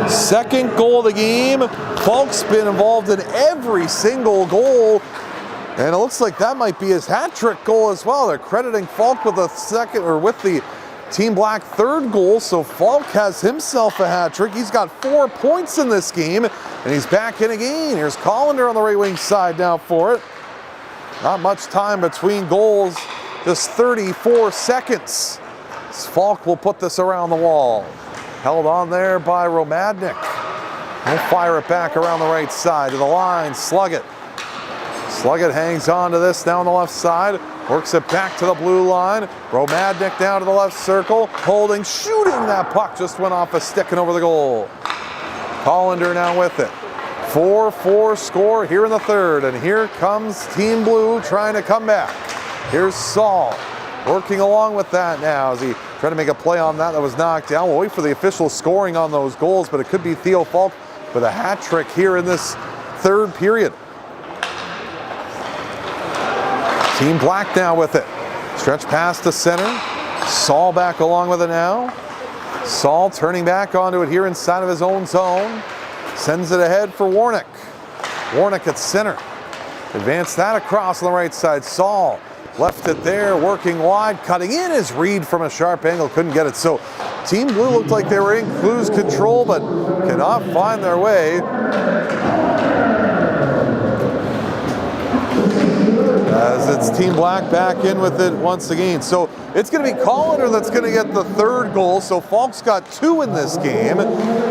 second goal of the game. Falk's been involved in every single goal. And it looks like that might be his hat-trick goal as well. They're crediting Falk with a second, or with the Team Black third goal. So Falk has himself a hat-trick. He's got 4 points in this game, and he's back in again. Here's Collender on the right wing side now for it. Not much time between goals, just 34 seconds. Falk will put this around the wall. Held on there by Romadnik. He'll fire it back around the right side to the line. Sluggett. Sluggett hangs on to this down the left side. Works it back to the blue line. Romadnik down to the left circle. Holding, shooting that puck. Just went off a stick and over the goal. Collender now with it. 4-4 score here in the third. And here comes Team Blue trying to come back. Here's Saul working along with that now as he tried to make a play on that was knocked down. We'll wait for the official scoring on those goals, but it could be Theo Falk with a hat trick here in this third period. Team Black now with it. Stretch pass to center. Saul back along with it now. Saul turning back onto it here inside of his own zone. Sends it ahead for Warnick. Warnick at center. Advance that across on the right side. Saul left it there, working wide, cutting in is Reed from a sharp angle, couldn't get it. So Team Blue looked like they were in cruise control, but cannot find their way. As it's Team Black back in with it once again. So it's going to be Colliner that's going to get the third goal. So Falk's got 2 in this game.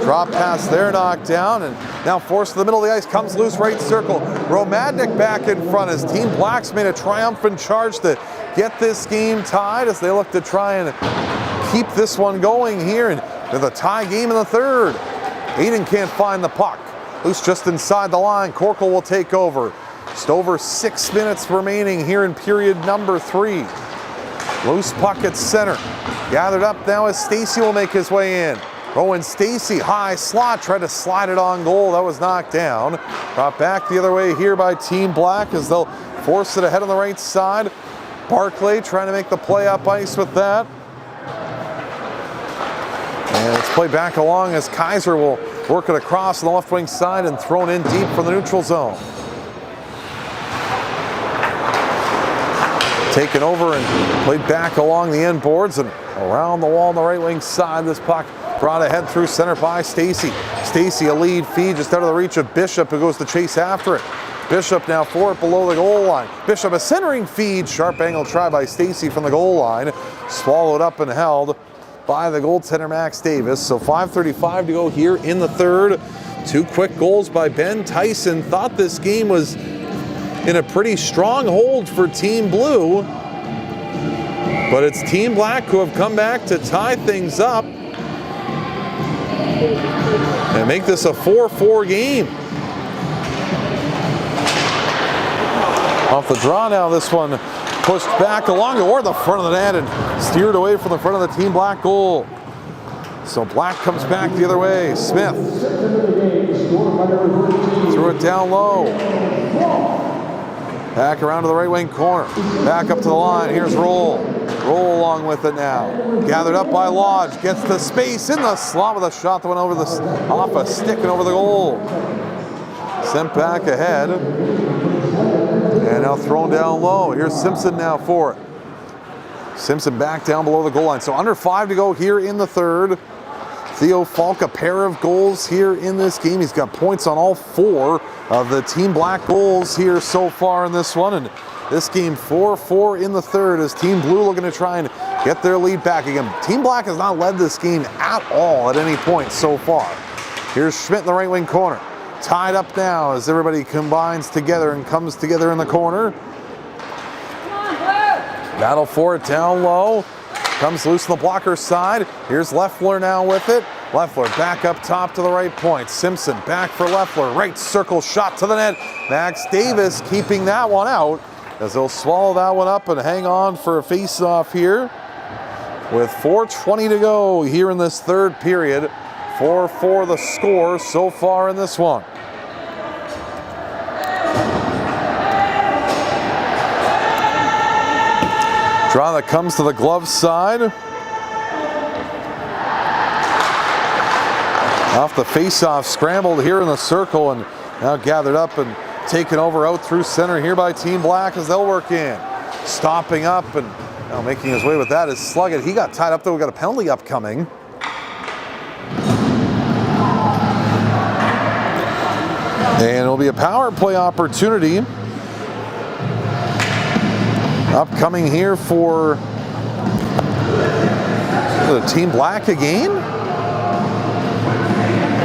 Drop pass there, knocked down, and now forced to the middle of the ice, comes loose right circle. Romadnik back in front as Team Black's made a triumphant charge to get this game tied as they look to try and keep this one going here. And with a tie game in the third. Aiden can't find the puck. Loose just inside the line. Corkle will take over. Just over 6 minutes remaining here in period number 3. Loose puck at center. Gathered up now as Stacy will make his way in. Rowan Stacy, high slot, tried to slide it on goal. That was knocked down. Brought back the other way here by Team Black as they'll force it ahead on the right side. Barclay trying to make the play up ice with that. And it's played back along as Kaiser will work it across on the left wing side and thrown in deep from the neutral zone. Taken over and played back along the end boards and around the wall on the right wing side. This puck brought ahead through center by Stacy. Stacy a lead feed just out of the reach of Bishop, who goes to chase after it. Bishop now for it below the goal line. Bishop a centering feed. Sharp angle try by Stacy from the goal line. Swallowed up and held by the goaltender Max Davis. So 5:35 to go here in the third. 2 quick goals by Ben Tyson. Thought this game was in a pretty strong hold for Team Blue. But it's Team Black who have come back to tie things up and make this a 4-4 game. Off the draw now, this one pushed back along toward the front of the net and steered away from the front of the Team Black goal. So Black comes back the other way. Smith threw it down low. Back around to the right wing corner. Back up to the line. Here's Roll. Roll along with it now. Gathered up by Lodge. Gets the space in the slot with a shot that went over off a stick and over the goal. Sent back ahead. And now thrown down low. Here's Simpson now for it. Simpson back down below the goal line. So under 5 to go here in the third. Theo Falk, a pair of goals here in this game. He's got points on all 4 of the Team Black goals here so far in this one. And this game 4-4 in the third as Team Blue looking to try and get their lead back again. Team Black has not led this game at all at any point so far. Here's Schmidt in the right wing corner. Tied up now as everybody combines together and comes together in the corner. Battle for it down low. Comes loose on the blocker side. Here's Leffler now with it. Leffler back up top to the right point. Simpson back for Leffler. Right circle shot to the net. Max Davis keeping that one out as they'll swallow that one up and hang on for a face-off here. With 4:20 to go here in this third period. 4-4 the score so far in this one. Draw that comes to the glove side. Off the face-off, scrambled here in the circle and now gathered up and taken over out through center here by Team Black as they'll work in. Stopping up and now making his way with that is Sluggett. He got tied up though, we got a penalty upcoming. And it'll be a power play opportunity upcoming here for the Team Black again.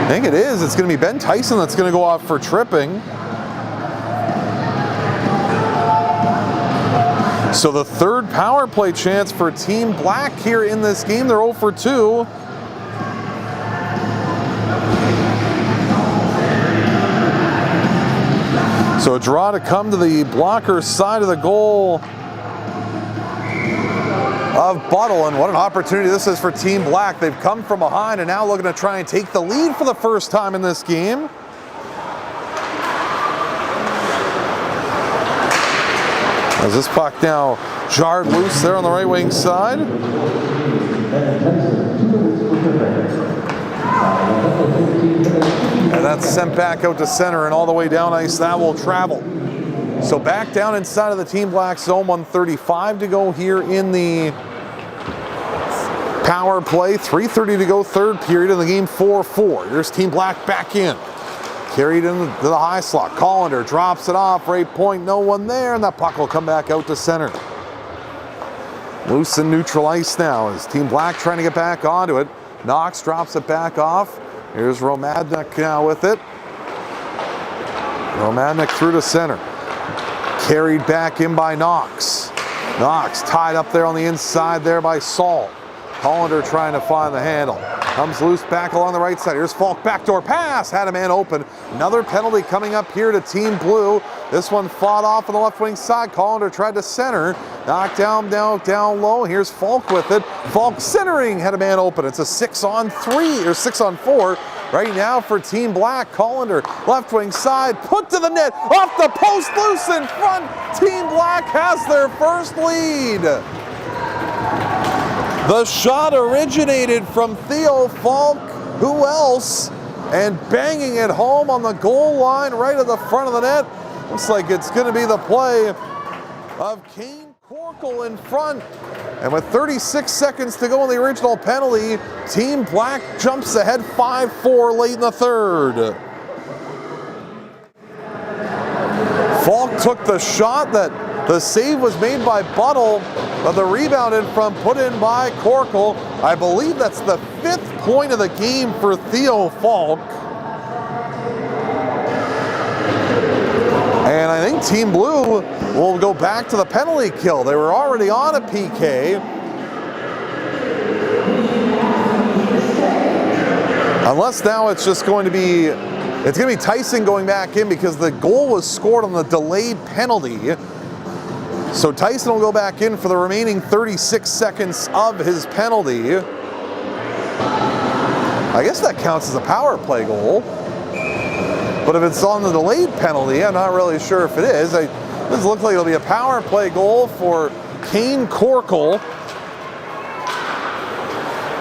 I think it is. It's going to be Ben Tyson that's going to go off for tripping. So the third power play chance for Team Black here in this game. They're 0 for 2. So a draw to come to the blocker side of the goal of Buttle, and what an opportunity this is for Team Black. They've come from behind and now looking to try and take the lead for the first time in this game. As this puck now jarred loose there on the right wing side. And that's sent back out to center and all the way down ice. That will travel. So back down inside of the Team Black zone, 1:35 to go here in the power play. 3:30 to go, third period in the game, 4-4. Here's Team Black back in. Carried into the high slot. Collender drops it off, right point, no one there, and that puck will come back out to center. Loose in neutral ice now as Team Black trying to get back onto it. Knox drops it back off. Here's Romadnik now with it. Romadnik through to center. Carried back in by Knox. Knox tied up there on the inside there by Saul. Hollander trying to find the handle. Comes loose back along the right side. Here's Falk, backdoor pass. Had a man open. Another penalty coming up here to Team Blue. This one fought off on the left wing side. Hollander tried to center. Knocked down low. Here's Falk with it. Falk centering. Had a man open. It's a 6-on-3 or 6-on-4 right now for Team Black. Hollander, left wing side. Put to the net. Off the post. Loose in front. Team Black has their first lead. The shot originated from Theo Falk, who else? And banging it home on the goal line right at the front of the net. Looks like it's going to be the play of Kane Corkle in front. And with 36 seconds to go in the original penalty, Team Black jumps ahead 5-4 late in the third. Falk took the shot that the save was made by Buttle, but the rebound in front put in by Corkle. I believe that's the 5th point of the game for Theo Falk. And I think Team Blue will go back to the penalty kill. They were already on a PK. Unless now it's just going to be, it's going to be Tyson going back in because the goal was scored on the delayed penalty. So Tyson will go back in for the remaining 36 seconds of his penalty. I guess that counts as a power play goal. But if it's on the delayed penalty, I'm not really sure if it is. It doesn't look like it'll be a power play goal for Kane Corkle.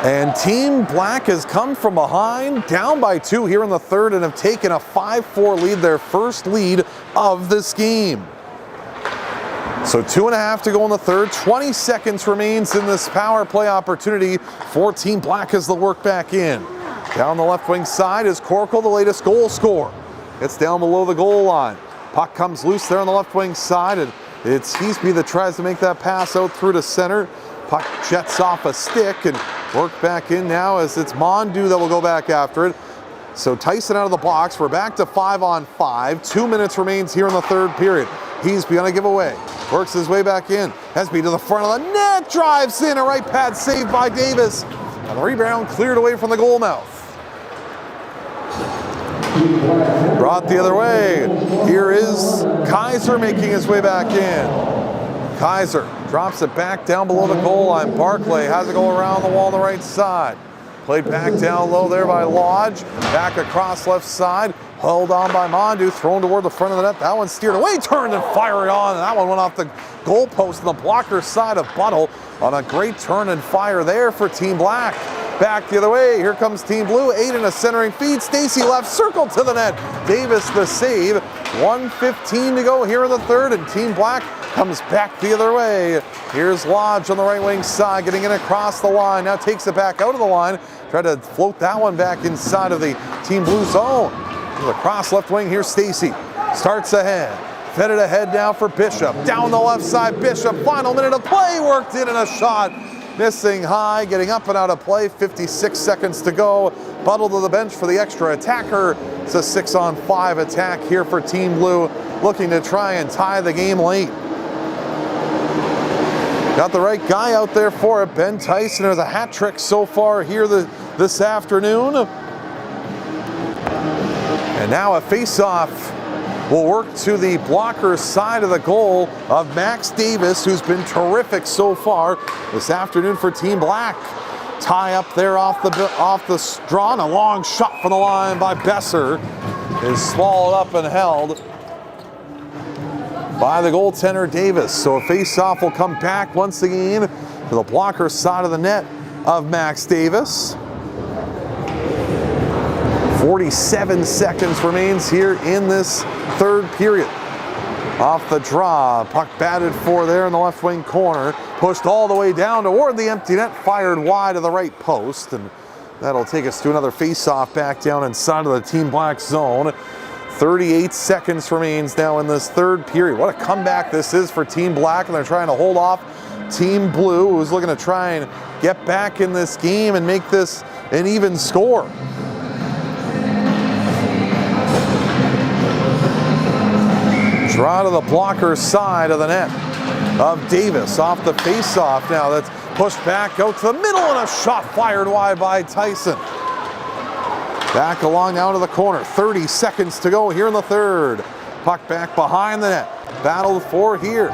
And Team Black has come from behind, down by 2 here in the third, and have taken a 5-4 lead, their first lead of this game. So 2.5 to go in the third. 20 seconds remains in this power play opportunity for Team Black as they'll work back in. Down the left wing side is Corkle, the latest goal scorer. It's down below the goal line. Puck comes loose there on the left wing side, and it's Heasby that tries to make that pass out through to center. Puck jets off a stick and work back in now as it's Mondu that will go back after it. So Tyson out of the box. We're back to 5-on-5. 2 minutes remains here in the third period. Heasby on a giveaway. Works his way back in. Hesby to the front of the net. Drives in. A right pad saved by Davis. And the rebound cleared away from the goal mouth. Brought the other way. Here is Kaiser making his way back in. Kaiser drops it back down below the goal line. Barclay has it go around the wall on the right side. Played back down low there by Lodge. Back across left side. Held on by Mondu, thrown toward the front of the net. That one steered away, turned and fired on. And that one went off the goal post on the blocker side of Buttle on a great turn and fire there for Team Black. Back the other way, here comes Team Blue. Aiden a centering feed. Stacy left circle to the net. Davis the save. 1:15 to go here in the third, and Team Black comes back the other way. Here's Lodge on the right wing side, getting in across the line. Now takes it back out of the line. Try to float that one back inside of the Team Blue zone. Across left wing, here's Stacy. Starts ahead. Fed it ahead now for Bishop. Down the left side, Bishop. Final minute of play. Worked in and a shot. Missing high, getting up and out of play. 56 seconds to go. Buttle to the bench for the extra attacker. It's a 6-on-5 attack here for Team Blue, looking to try and tie the game late. Got the right guy out there for it. Ben Tyson has a hat trick so far here this afternoon. And now a face-off will work to the blocker side of the goal of Max Davis, who's been terrific so far this afternoon for Team Black. Tie up there off the straw, and a long shot from the line by Besser is swallowed up and held. by the goaltender Davis. So a face-off will come back once again to the blocker side of the net of Max Davis. 47 seconds remains here in this third period. Off the draw, puck batted for there in the left wing corner, pushed all the way down toward the empty net, fired wide of the right post, and that'll take us to another face-off back down inside of the Team Black zone. 38 seconds remains now in this third period. What a comeback this is for Team Black, and they're trying to hold off Team Blue, who's looking to try and get back in this game and make this an even score. Draw to the blocker side of the net of Davis off the face-off now. That's pushed back out to the middle and a shot fired wide by Tyson. Back along now to the corner. 30 seconds to go here in the third. Puck back behind the net. Battled for here.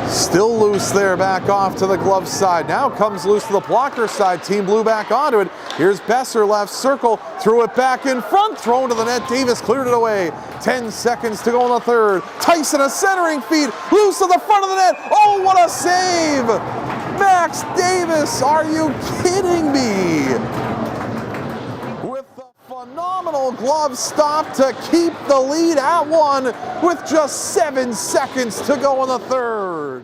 Still loose there, back off to the glove side. Now comes loose to the blocker side. Team Blue back onto it. Here's Besser, left circle, threw it back in front, thrown to the net. Davis cleared it away. 10 seconds to go in the third. Tyson, a centering feed, loose to the front of the net. Oh, what a save! Max Davis, are you kidding me? With the phenomenal glove stop to keep the lead at one with just 7 seconds to go in the third.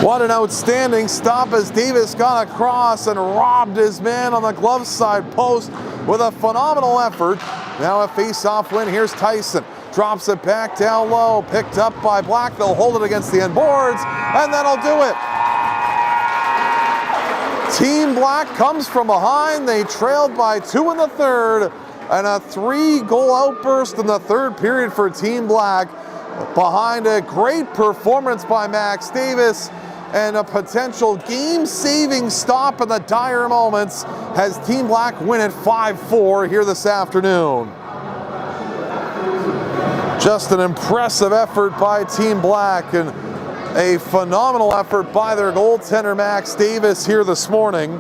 What an outstanding stop as Davis got across and robbed his man on the glove side post with a phenomenal effort. Now a face-off win. Here's Tyson. Drops it back down low. Picked up by Black. They'll hold it against the end boards, and that'll do it. Team Black comes from behind. They trailed by 2 in the third, and a 3-goal outburst in the third period for Team Black behind a great performance by Max Davis and a potential game-saving stop in the dire moments has Team Black win it 5-4 here this afternoon. Just an impressive effort by Team Black and a phenomenal effort by their goaltender Max Davis here this morning.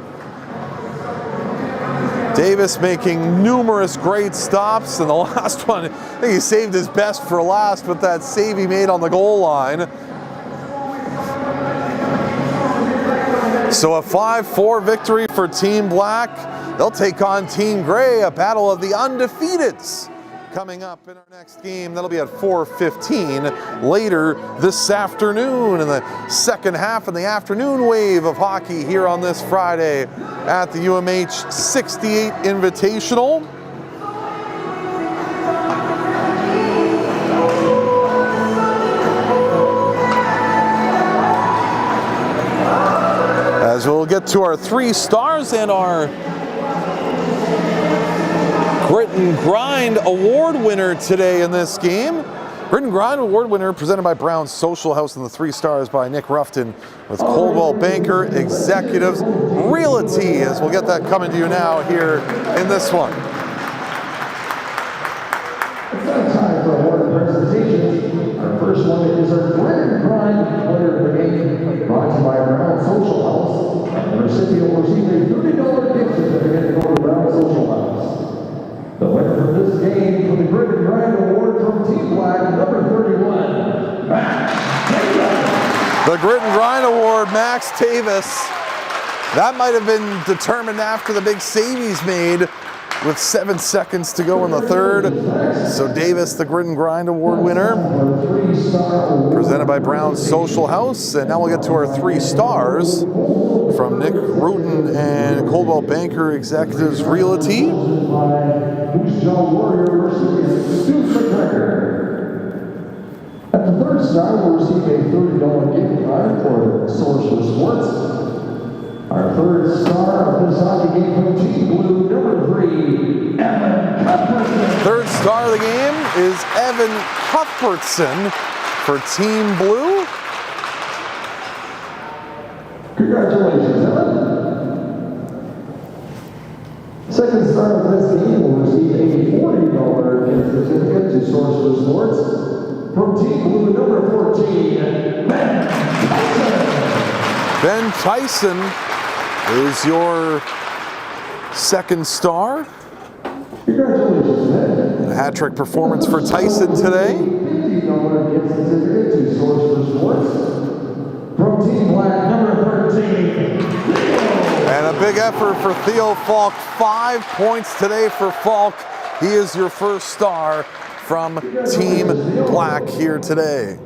Davis making numerous great stops, and the last one, I think he saved his best for last with that save he made on the goal line. So a 5-4 victory for Team Black. They'll take on Team Gray, a battle of the undefeateds. Coming up in our next game, that'll be at 4:15 later this afternoon in the second half in the afternoon wave of hockey here on this Friday at the UMH-68 Invitational. As we'll get to our 3 stars and our Grit and Grind Award winner today in this game. Grit and Grind Award winner presented by Brown's Social House, and the 3 stars by Nick Ruffton with Coldwell Banker Executives Realty, as we'll get that coming to you now here in this one. It's now time for award presentations. Our first one is our Grit and Grind Player of the Game, brought to you by Brown's Social House. The recipient will receive a $30 gift certificate to go to Brown's Social House. The winner of this game for the Grit and Grind Award from Team Black, number 31, Max Davis. The Grit and Grind Award, Max Davis. That might have been determined after the big save he's made with 7 seconds to go in the third. So Davis, the Grit and Grind Award winner, presented by Brown's Social House. And now we'll get to our 3 stars from Nick Rutten and Coldwell Banker Executives Realty. At the third star, we'll receive a $30 gift card for Source for Sports. Our third star of this hockey game from Team Blue, number 3, Evan Cuthbertson. Third star of the game is Evan Cuthbertson for Team Blue. Congratulations, Evan. Second star of this game will receive a $40 gift certificate to Source for Sports. From Team Blue, number 14, Ben Tyson. Ben Tyson is your second star. Congratulations, Ben. hat-trick performance for Tyson today. $50 gift certificate to Source for Sports. From Team Black, number 13. And a big effort for Theo Falk. 5 points today for Falk. He is your first star from Team Black here today.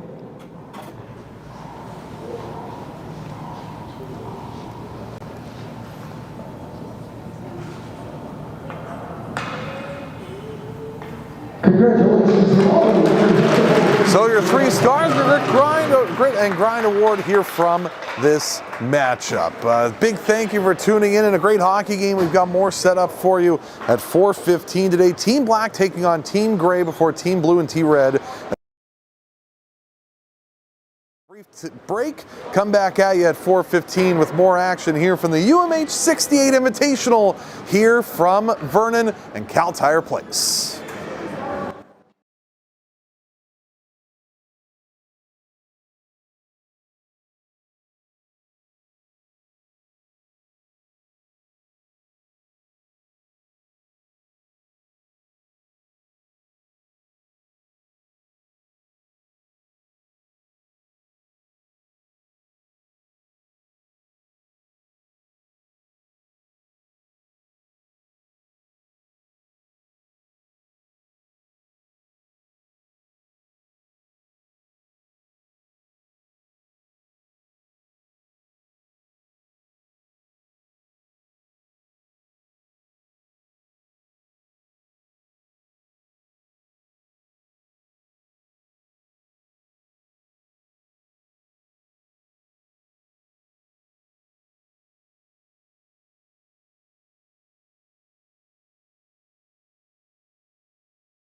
Congratulations to all of you. So your 3 stars, the Grit and Grind Award here from this matchup. Big thank you for tuning in a great hockey game. We've got more set up for you at 4:15 today. Team Black taking on Team Gray before Team Blue and Team Red. Brief break, come back at you at 4:15 with more action here from the UMH-68 Invitational here from Vernon and Cal Tire Place.